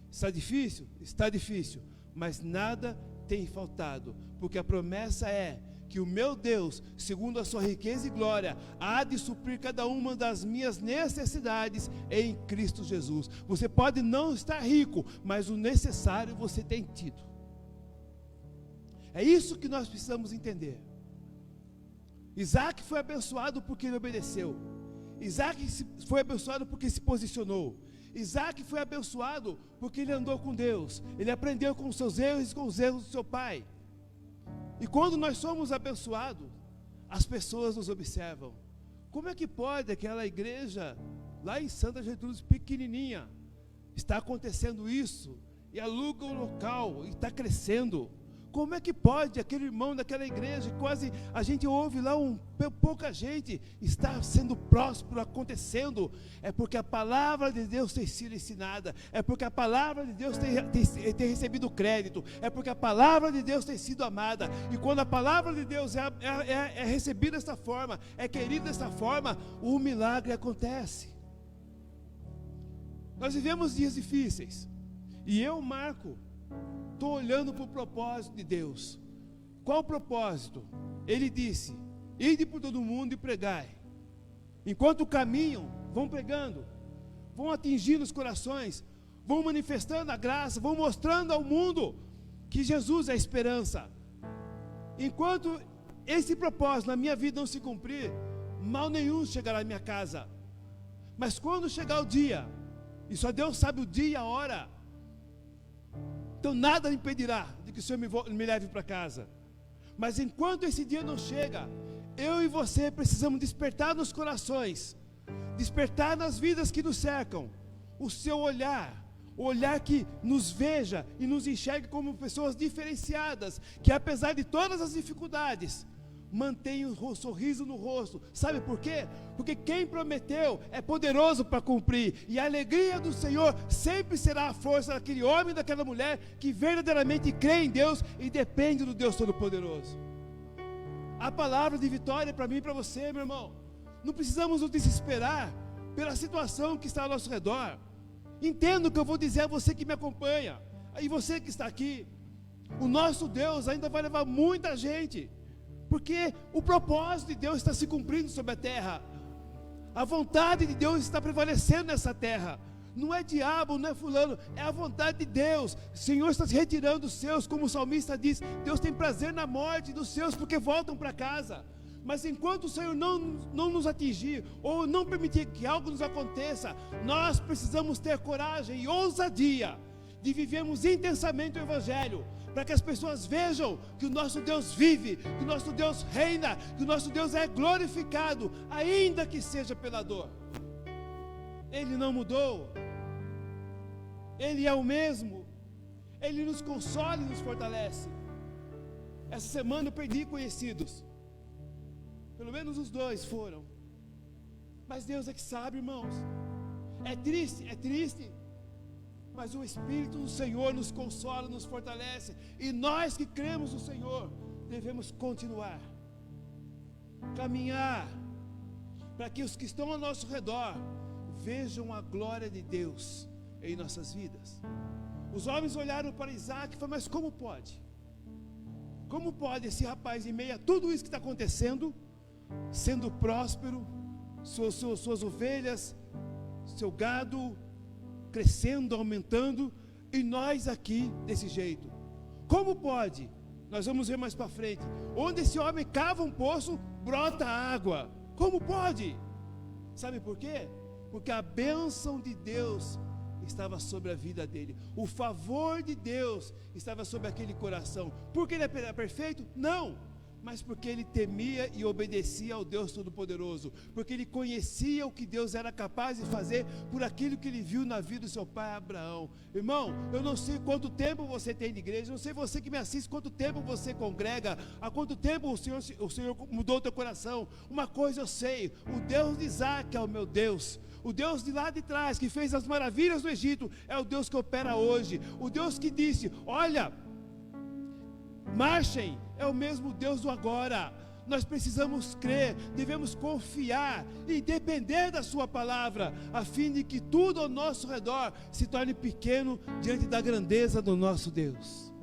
Está difícil? Está difícil, mas nada tem faltado, porque a promessa é que o meu Deus, segundo a sua riqueza e glória, há de suprir cada uma das minhas necessidades em Cristo Jesus. Você pode não estar rico, mas o necessário você tem tido. É isso que nós precisamos entender. Isaac foi abençoado porque ele obedeceu. Isaac foi abençoado porque se posicionou. Isaac foi abençoado porque ele andou com Deus. Ele aprendeu com os seus erros e com os erros do seu pai. E quando nós somos abençoados, as pessoas nos observam. Como é que pode aquela igreja lá em Santa Gertrudes, pequenininha, está acontecendo isso, e aluga um local, e está crescendo? Como é que pode aquele irmão daquela igreja, quase a gente ouve lá pouca gente, está sendo próspero, acontecendo? É porque a palavra de Deus tem sido ensinada, é porque a palavra de Deus tem recebido crédito, é porque a palavra de Deus tem sido amada. E quando a palavra de Deus é recebida desta forma, é querida desta forma, o milagre acontece. Nós vivemos dias difíceis, e eu, Marco, estou olhando para o propósito de Deus. Qual o propósito? Ele disse: ide por todo mundo e pregai. Enquanto caminham, vão pregando, vão atingindo os corações, vão manifestando a graça, vão mostrando ao mundo que Jesus é a esperança. Enquanto esse propósito na minha vida não se cumprir, mal nenhum chegará à minha casa. Mas quando chegar o dia, e só Deus sabe o dia e a hora, então nada impedirá de que o Senhor me leve para casa. Mas enquanto esse dia não chega, eu e você precisamos despertar nos corações, despertar nas vidas que nos cercam, o seu olhar, o olhar que nos veja e nos enxergue como pessoas diferenciadas, que apesar de todas as dificuldades, mantenha o sorriso no rosto. Sabe por quê? Porque quem prometeu é poderoso para cumprir, e a alegria do Senhor sempre será a força daquele homem e daquela mulher que verdadeiramente crê em Deus e depende do Deus Todo-Poderoso. A palavra de vitória para mim e para você, meu irmão. Não precisamos nos desesperar pela situação que está ao nosso redor. Entenda o que eu vou dizer a você que me acompanha, e você que está aqui. O nosso Deus ainda vai levar muita gente, porque o propósito de Deus está se cumprindo sobre a terra. A vontade de Deus está prevalecendo nessa terra. Não é diabo, não é fulano, é a vontade de Deus. O Senhor está se retirando dos seus, como o salmista diz. Deus tem prazer na morte dos seus, porque voltam para casa. Mas enquanto o Senhor não nos atingir, ou não permitir que algo nos aconteça, nós precisamos ter coragem e ousadia de vivermos intensamente o Evangelho, para que as pessoas vejam que o nosso Deus vive, que o nosso Deus reina, que o nosso Deus é glorificado, ainda que seja pela dor. Ele não mudou, Ele é o mesmo, Ele nos consola e nos fortalece. Essa semana eu perdi conhecidos, Pelo menos os dois foram. Mas Deus é que sabe, irmãos. É triste. Mas o Espírito do Senhor nos consola, nos fortalece. E nós que cremos no Senhor, devemos continuar, caminhar, para que os que estão ao nosso redor vejam a glória de Deus em nossas vidas. Os homens olharam para Isaac e falaram: mas como pode? Como pode esse rapaz, em meio a tudo isso que está acontecendo, sendo próspero, suas ovelhas, seu gado crescendo, aumentando, e nós aqui desse jeito? Como pode? Nós vamos ver mais para frente. Onde esse homem cava um poço, brota água. Como pode? Sabe por quê? Porque a bênção de Deus estava sobre a vida dele. O favor de Deus estava sobre aquele coração. Porque ele era perfeito? Não. Mas porque ele temia e obedecia ao Deus Todo-Poderoso, porque ele conhecia o que Deus era capaz de fazer por aquilo que ele viu na vida do seu pai Abraão. Irmão, eu não sei quanto tempo você tem de igreja, não sei você que me assiste, quanto tempo você congrega, há quanto tempo o Senhor mudou o teu coração. Uma coisa eu sei: o Deus de Isaac é o meu Deus. O Deus de lá de trás, que fez as maravilhas do Egito, é o Deus que opera hoje. O Deus que disse: olha, marchem, é o mesmo Deus do agora. Nós precisamos crer, devemos confiar e depender da sua palavra, a fim de que tudo ao nosso redor se torne pequeno diante da grandeza do nosso Deus.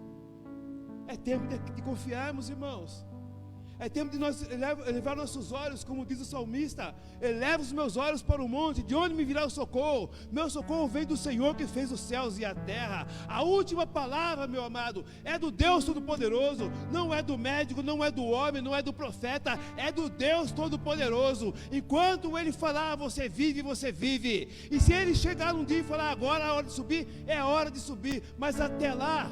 É tempo de confiarmos, irmãos. É tempo de nós elevar nossos olhos, como diz o salmista: eleva os meus olhos para o monte, de onde me virá o socorro? Meu socorro vem do Senhor que fez os céus e a terra. A última palavra, meu amado, é do Deus Todo-Poderoso. Não é do médico, não é do homem, não é do profeta, é do Deus Todo-Poderoso. Enquanto Ele falar, você vive, você vive. E se Ele chegar um dia e falar: agora é a hora de subir, é a hora de subir. Mas até lá,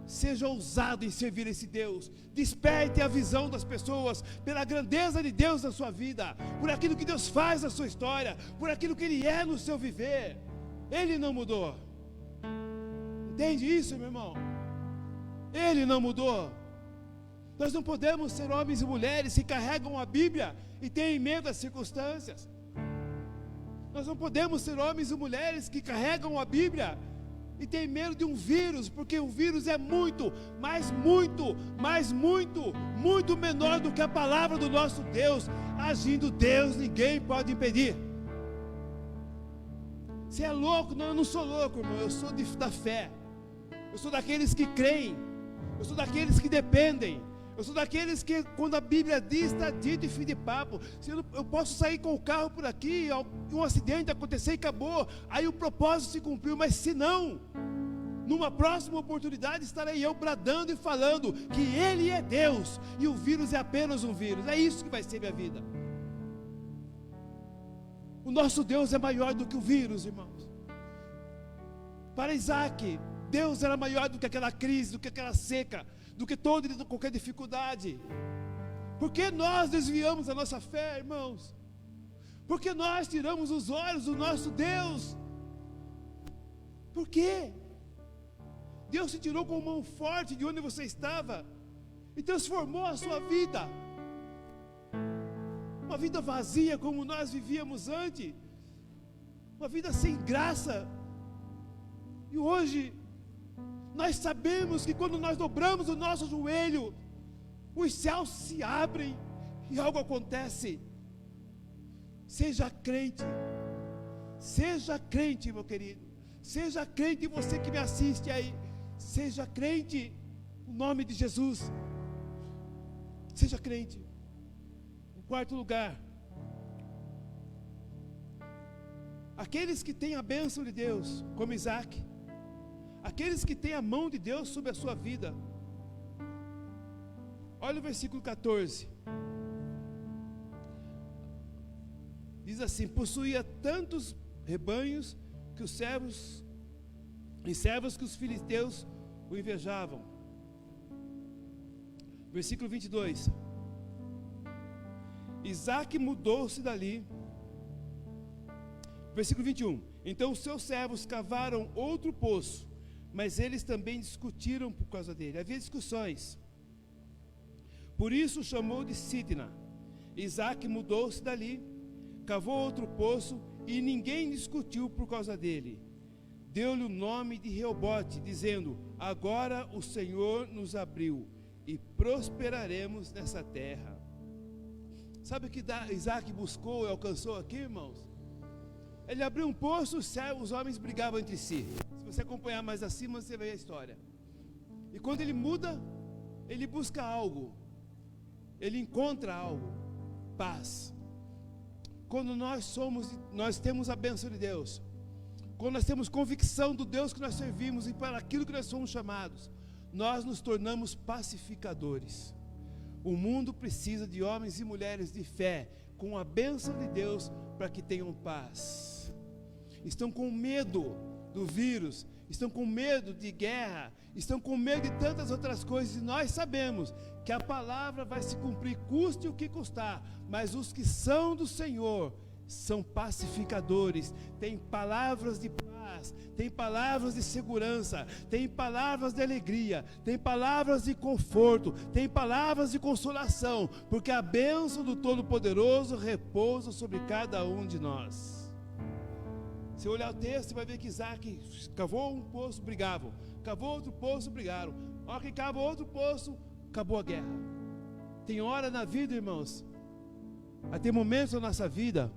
seja ousado em servir esse Deus. Desperte a visão das pessoas pela grandeza de Deus na sua vida, por aquilo que Deus faz na sua história, por aquilo que Ele é no seu viver. Ele não mudou. Entende isso, meu irmão? Ele não mudou. Nós não podemos ser homens e mulheres que carregam a Bíblia e têm medo das circunstâncias. Nós não podemos ser homens e mulheres que carregam a Bíblia e tem medo de um vírus, porque o vírus é muito menor do que a palavra do nosso Deus. Agindo Deus, ninguém pode impedir. Você é louco? Não, eu não sou louco, irmão. Eu sou da fé. Eu sou daqueles que creem. Eu sou daqueles que dependem. Eu sou daqueles que, quando a Bíblia diz, está dito e fim de papo. Se eu posso sair com o carro por aqui, um acidente acontecer e acabou, aí o propósito se cumpriu. Mas se não, numa próxima oportunidade estarei eu bradando e falando que Ele é Deus e o vírus é apenas um vírus. É isso que vai ser minha vida. O nosso Deus é maior do que o vírus, irmãos. Para Isaac, Deus era maior do que aquela crise, do que aquela seca, do que qualquer dificuldade. Por que nós desviamos a nossa fé, irmãos? Por que nós tiramos os olhos do nosso Deus? Por quê? Deus se tirou com mão forte de onde você estava e transformou a sua vida. Uma vida vazia como nós vivíamos antes, uma vida sem graça. E hoje nós sabemos que quando nós dobramos o nosso joelho, os céus se abrem e algo acontece. Seja crente, meu querido. Seja crente, você que me assiste aí. Seja crente, no nome de Jesus. Seja crente. Em quarto lugar, aqueles que têm a bênção de Deus, como Isaac, aqueles que têm a mão de Deus sobre a sua vida. Olha o versículo 14. Diz assim: possuía tantos rebanhos que os servos que os filisteus o invejavam. Versículo 22. Isaac mudou-se dali. Versículo 21. Então os seus servos cavaram outro poço, mas eles também discutiram por causa dele. Havia discussões. Por isso chamou de Sitna. Isaac mudou-se dali, cavou outro poço, e ninguém discutiu por causa dele. Deu-lhe o nome de Reobote, dizendo: agora o Senhor nos abriu, e prosperaremos nessa terra. Sabe o que Isaac buscou e alcançou aqui, irmãos? Ele abriu um poço, os homens brigavam entre si. Se você acompanhar mais acima, você vê a história. E quando ele muda, ele busca algo, ele encontra algo, paz. Quando nós temos a bênção de Deus, quando nós temos convicção do Deus que nós servimos e para aquilo que nós somos chamados, nós nos tornamos pacificadores. O mundo precisa de homens e mulheres de fé, com a bênção de Deus, para que tenham paz. Estão com medo do vírus, estão com medo de guerra, estão com medo de tantas outras coisas, e nós sabemos que a palavra vai se cumprir, custe o que custar, mas os que são do Senhor são pacificadores, têm palavras de paz, têm palavras de segurança, têm palavras de alegria, têm palavras de conforto, têm palavras de consolação, porque a bênção do Todo-Poderoso repousa sobre cada um de nós. Se olhar o texto, você vai ver que Isaac cavou um poço, brigavam, cavou outro poço, brigaram. A hora que cava outro poço, acabou a guerra. Tem hora na vida, irmãos, tem momentos na nossa vida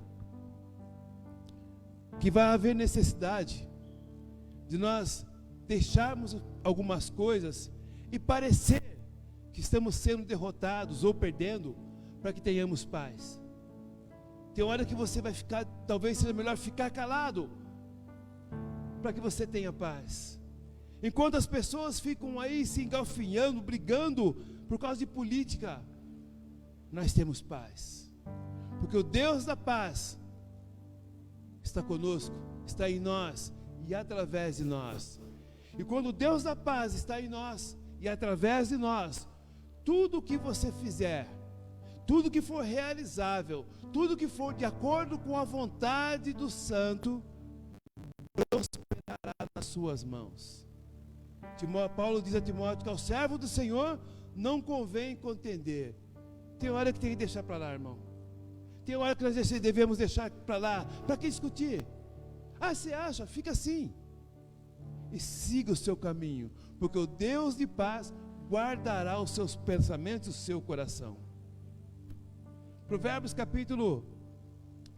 que vai haver necessidade de nós deixarmos algumas coisas e parecer que estamos sendo derrotados ou perdendo, para que tenhamos paz. Tem hora que você vai ficar, talvez seja melhor ficar calado, para que você tenha paz. Enquanto as pessoas ficam aí se engalfinhando, brigando por causa de política, nós temos paz, porque o Deus da paz está conosco, está em nós e através de nós. E quando o Deus da paz está em nós e através de nós, tudo que você fizer, tudo que for realizável, tudo que for de acordo com a vontade do Santo, prosperará nas suas mãos. Paulo diz a Timóteo que ao servo do Senhor não convém contender. Tem hora que tem que deixar para lá, irmão. Tem hora que nós devemos deixar para lá. Para que discutir? Você acha? Fica assim. E siga o seu caminho, porque o Deus de paz guardará os seus pensamentos e o seu coração. Provérbios capítulo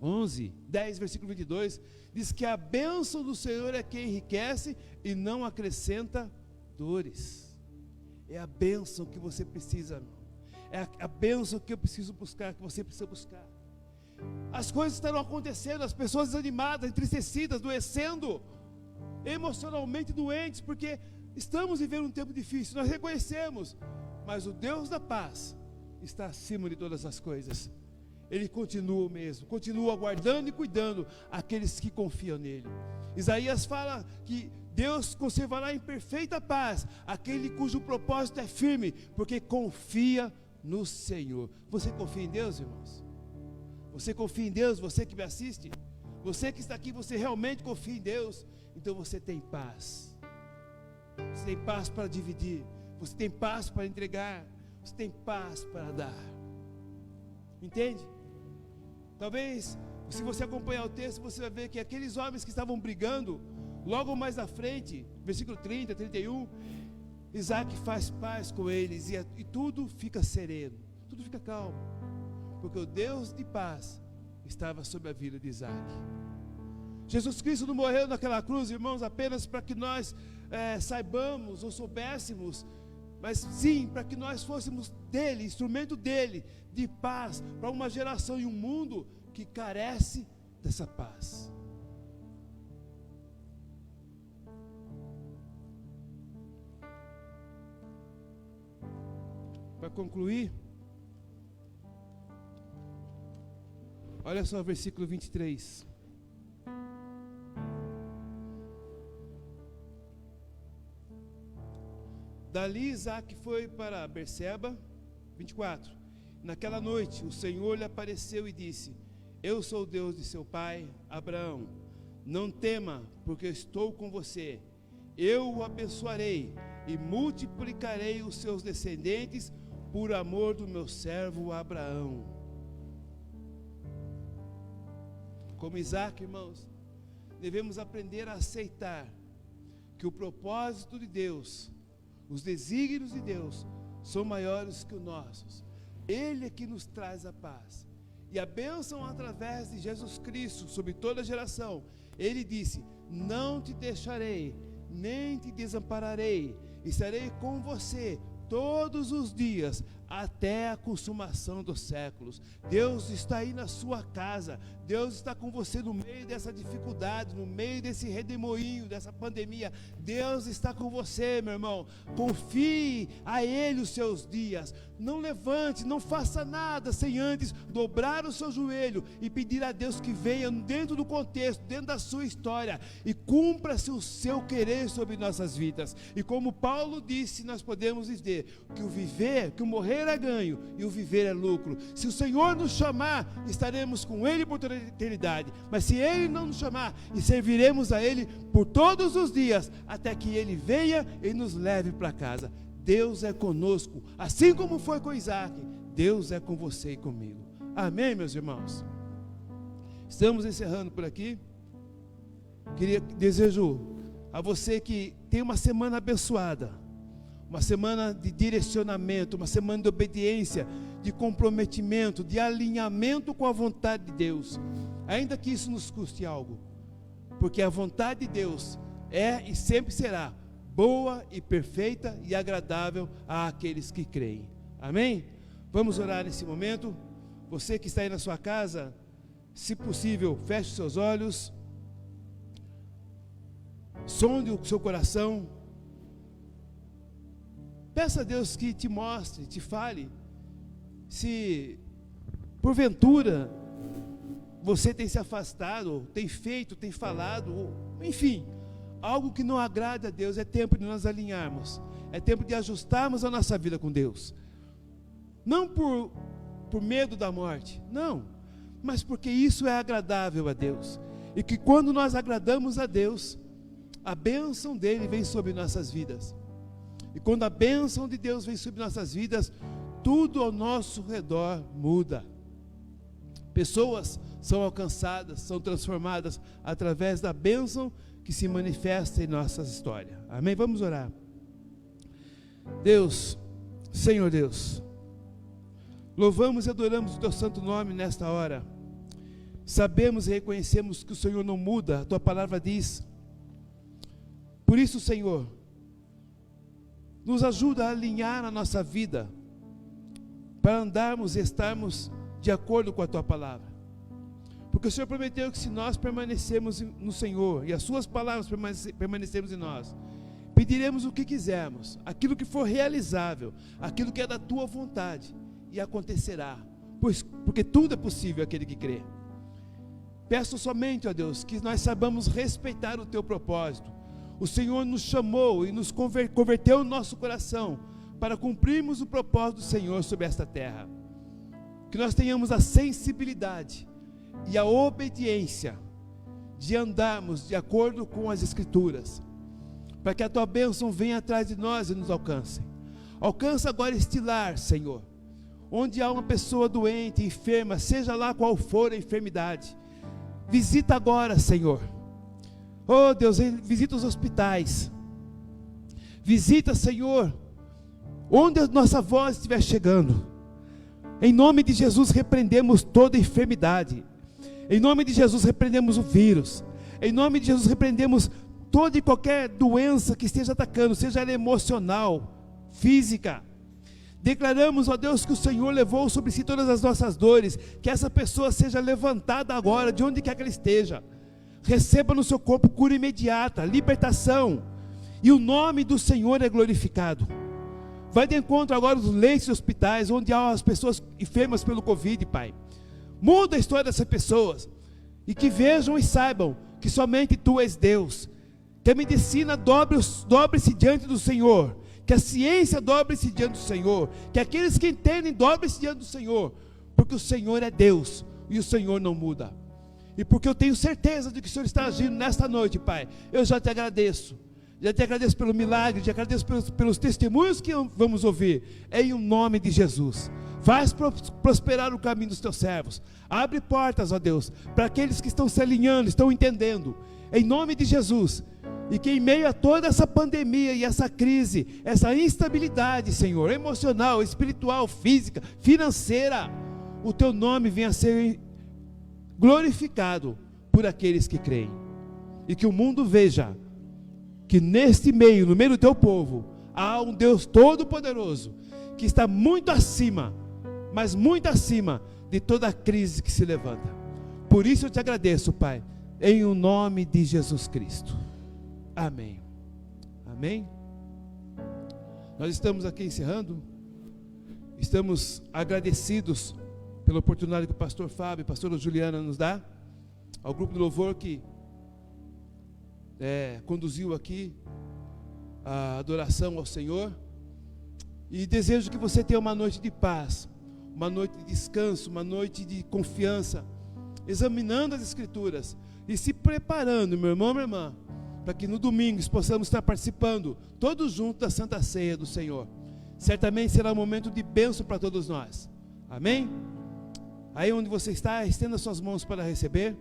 11, 10, versículo 22, diz que a bênção do Senhor é que enriquece e não acrescenta dores. É a bênção que você precisa, irmão. É a bênção que eu preciso buscar, que você precisa buscar. As coisas estarão acontecendo, as pessoas desanimadas, entristecidas, adoecendo, emocionalmente doentes, porque estamos vivendo um tempo difícil, nós reconhecemos, mas o Deus da paz está acima de todas as coisas. Ele continua o mesmo, continua guardando e cuidando aqueles que confiam nele. Isaías fala que Deus conservará em perfeita paz aquele cujo propósito é firme, porque confia no Senhor. Você confia em Deus, irmãos? Você confia em Deus? Você que me assiste, você que está aqui, você realmente confia em Deus? Então você tem paz. Você tem paz para dividir, você tem paz para entregar, você tem paz para dar. Entende? Talvez, se você acompanhar o texto, você vai ver que aqueles homens que estavam brigando, logo mais à frente, versículo 30, 31, Isaac faz paz com eles e tudo fica sereno, tudo fica calmo, porque o Deus de paz estava sobre a vida de Isaac. Jesus Cristo não morreu naquela cruz, irmãos, apenas para que nós saibamos ou soubéssemos, mas sim para que nós fôssemos dele, instrumento dele, de paz, para uma geração e um mundo que carece dessa paz. Para concluir, olha só o versículo 23. Dali Isaac foi para Berseba, 24. Naquela noite o Senhor lhe apareceu e disse: eu sou o Deus de seu pai Abraão, não tema, porque eu estou com você. Eu o abençoarei e multiplicarei os seus descendentes por amor do meu servo Abraão. Como Isaac, irmãos, devemos aprender a aceitar que o propósito de Deus, os desígnios de Deus, são maiores que os nossos. Ele é que nos traz a paz. E a bênção através de Jesus Cristo sobre toda a geração. Ele disse: não te deixarei, nem te desampararei, estarei com você todos os dias, até a consumação dos séculos. Deus está aí na sua casa, Deus está com você no meio dessa dificuldade, no meio desse redemoinho, dessa pandemia. Deus está com você, meu irmão. Confie a Ele os seus dias. Não levante, não faça nada sem antes dobrar o seu joelho e pedir a Deus que venha dentro do contexto, dentro da sua história, e cumpra-se o seu querer sobre nossas vidas. E como Paulo disse, nós podemos dizer que o viver, que o morrer é ganho e o viver é lucro. Se o Senhor nos chamar, estaremos com Ele por toda a eternidade. Mas se Ele não nos chamar, e serviremos a Ele por todos os dias, até que Ele venha e nos leve para casa. Deus é conosco, assim como foi com Isaac. Deus é com você e comigo. Amém, meus irmãos? Estamos encerrando por aqui. Desejo a você que tem uma semana abençoada, uma semana de direcionamento, uma semana de obediência, de comprometimento, de alinhamento com a vontade de Deus, ainda que isso nos custe algo, porque a vontade de Deus é e sempre será boa e perfeita e agradável àqueles que creem. Amém? Vamos orar nesse momento. Você que está aí na sua casa, se possível, feche seus olhos, sonde o seu coração, peça a Deus que te mostre, te fale, se porventura você tem se afastado, tem feito, tem falado, enfim, algo que não agrada a Deus. É tempo de nós alinharmos, é tempo de ajustarmos a nossa vida com Deus, não por medo da morte, não, mas porque isso é agradável a Deus, e que quando nós agradamos a Deus, a bênção dele vem sobre nossas vidas. E quando a bênção de Deus vem sobre nossas vidas, tudo ao nosso redor muda. Pessoas são alcançadas, são transformadas através da bênção que se manifesta em nossa história. Amém? Vamos orar. Deus, Senhor Deus, louvamos e adoramos o teu santo nome nesta hora. Sabemos e reconhecemos que o Senhor não muda, a tua palavra diz. Por isso, Senhor, nos ajuda a alinhar a nossa vida, para andarmos e estarmos de acordo com a tua palavra, porque o Senhor prometeu que se nós permanecermos no Senhor, e as suas palavras permanecermos em nós, pediremos o que quisermos, aquilo que for realizável, aquilo que é da tua vontade, e acontecerá, porque tudo é possível àquele que crê. Peço somente, ó Deus, que nós saibamos respeitar o teu propósito. O Senhor nos chamou e nos converteu o nosso coração para cumprirmos o propósito do Senhor sobre esta terra. Que nós tenhamos a sensibilidade e a obediência de andarmos de acordo com as Escrituras, para que a tua bênção venha atrás de nós e nos alcance. Alcança agora este lar, Senhor, onde há uma pessoa doente, enferma, seja lá qual for a enfermidade. Visita agora, Senhor. Oh Deus, visita os hospitais, visita, Senhor, onde a nossa voz estiver chegando. Em nome de Jesus repreendemos toda enfermidade, em nome de Jesus repreendemos o vírus, em nome de Jesus repreendemos toda e qualquer doença que esteja atacando, seja ela emocional, física. Declaramos, ó Deus, que o Senhor levou sobre si todas as nossas dores, que essa pessoa seja levantada agora, de onde quer que ela esteja. Receba no seu corpo cura imediata, libertação, e o nome do Senhor é glorificado. Vai de encontro agora aos leitos de hospitais, onde há as pessoas enfermas pelo Covid, Pai. Muda a história dessas pessoas, e que vejam e saibam que somente Tu és Deus, que a medicina dobre-se diante do Senhor, que a ciência dobre-se diante do Senhor, que aqueles que entendem dobrem-se diante do Senhor, porque o Senhor é Deus, e o Senhor não muda. E porque eu tenho certeza de que o Senhor está agindo nesta noite, Pai, eu já te agradeço. Já te agradeço pelo milagre, te agradeço pelos testemunhos que vamos ouvir, em o nome de Jesus. Faz prosperar o caminho dos teus servos. Abre portas, ó Deus, para aqueles que estão se alinhando, estão entendendo, em nome de Jesus. E que em meio a toda essa pandemia e essa crise, essa instabilidade, Senhor, emocional, espiritual, física, financeira, o teu nome venha a ser glorificado por aqueles que creem. E que o mundo veja que neste meio, no meio do teu povo, há um Deus todo-poderoso, que está muito acima, mas muito acima de toda a crise que se levanta. Por isso eu te agradeço, Pai, em o nome de Jesus Cristo. Amém. Amém. Nós estamos aqui encerrando. Estamos agradecidos pela oportunidade que o pastor Fábio e a pastora Juliana nos dá, ao grupo de louvor que conduziu aqui a adoração ao Senhor. E desejo que você tenha uma noite de paz, uma noite de descanso, uma noite de confiança, examinando as Escrituras e se preparando, meu irmão, minha irmã, para que no domingo possamos estar participando todos juntos da Santa Ceia do Senhor. Certamente será um momento de bênção para todos nós. Amém? Aí onde você está, estenda suas mãos para receber,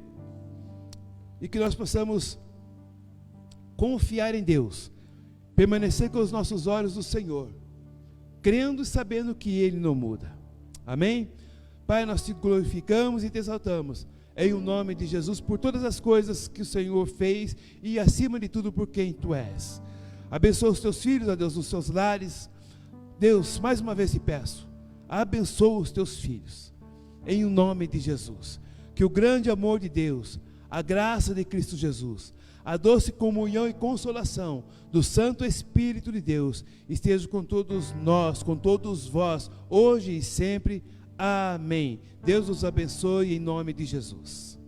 e que nós possamos confiar em Deus, permanecer com os nossos olhos no Senhor, crendo e sabendo que Ele não muda. Amém? Pai, nós te glorificamos e te exaltamos em o nome de Jesus por todas as coisas que o Senhor fez e acima de tudo por quem Tu és. Abençoa os Teus filhos, ó Deus, nos seus lares. Deus, mais uma vez te peço, abençoa os Teus filhos em o nome de Jesus. Que o grande amor de Deus, a graça de Cristo Jesus, a doce comunhão e consolação do Santo Espírito de Deus esteja com todos nós, com todos vós, hoje e sempre. Amém. Deus os abençoe em nome de Jesus.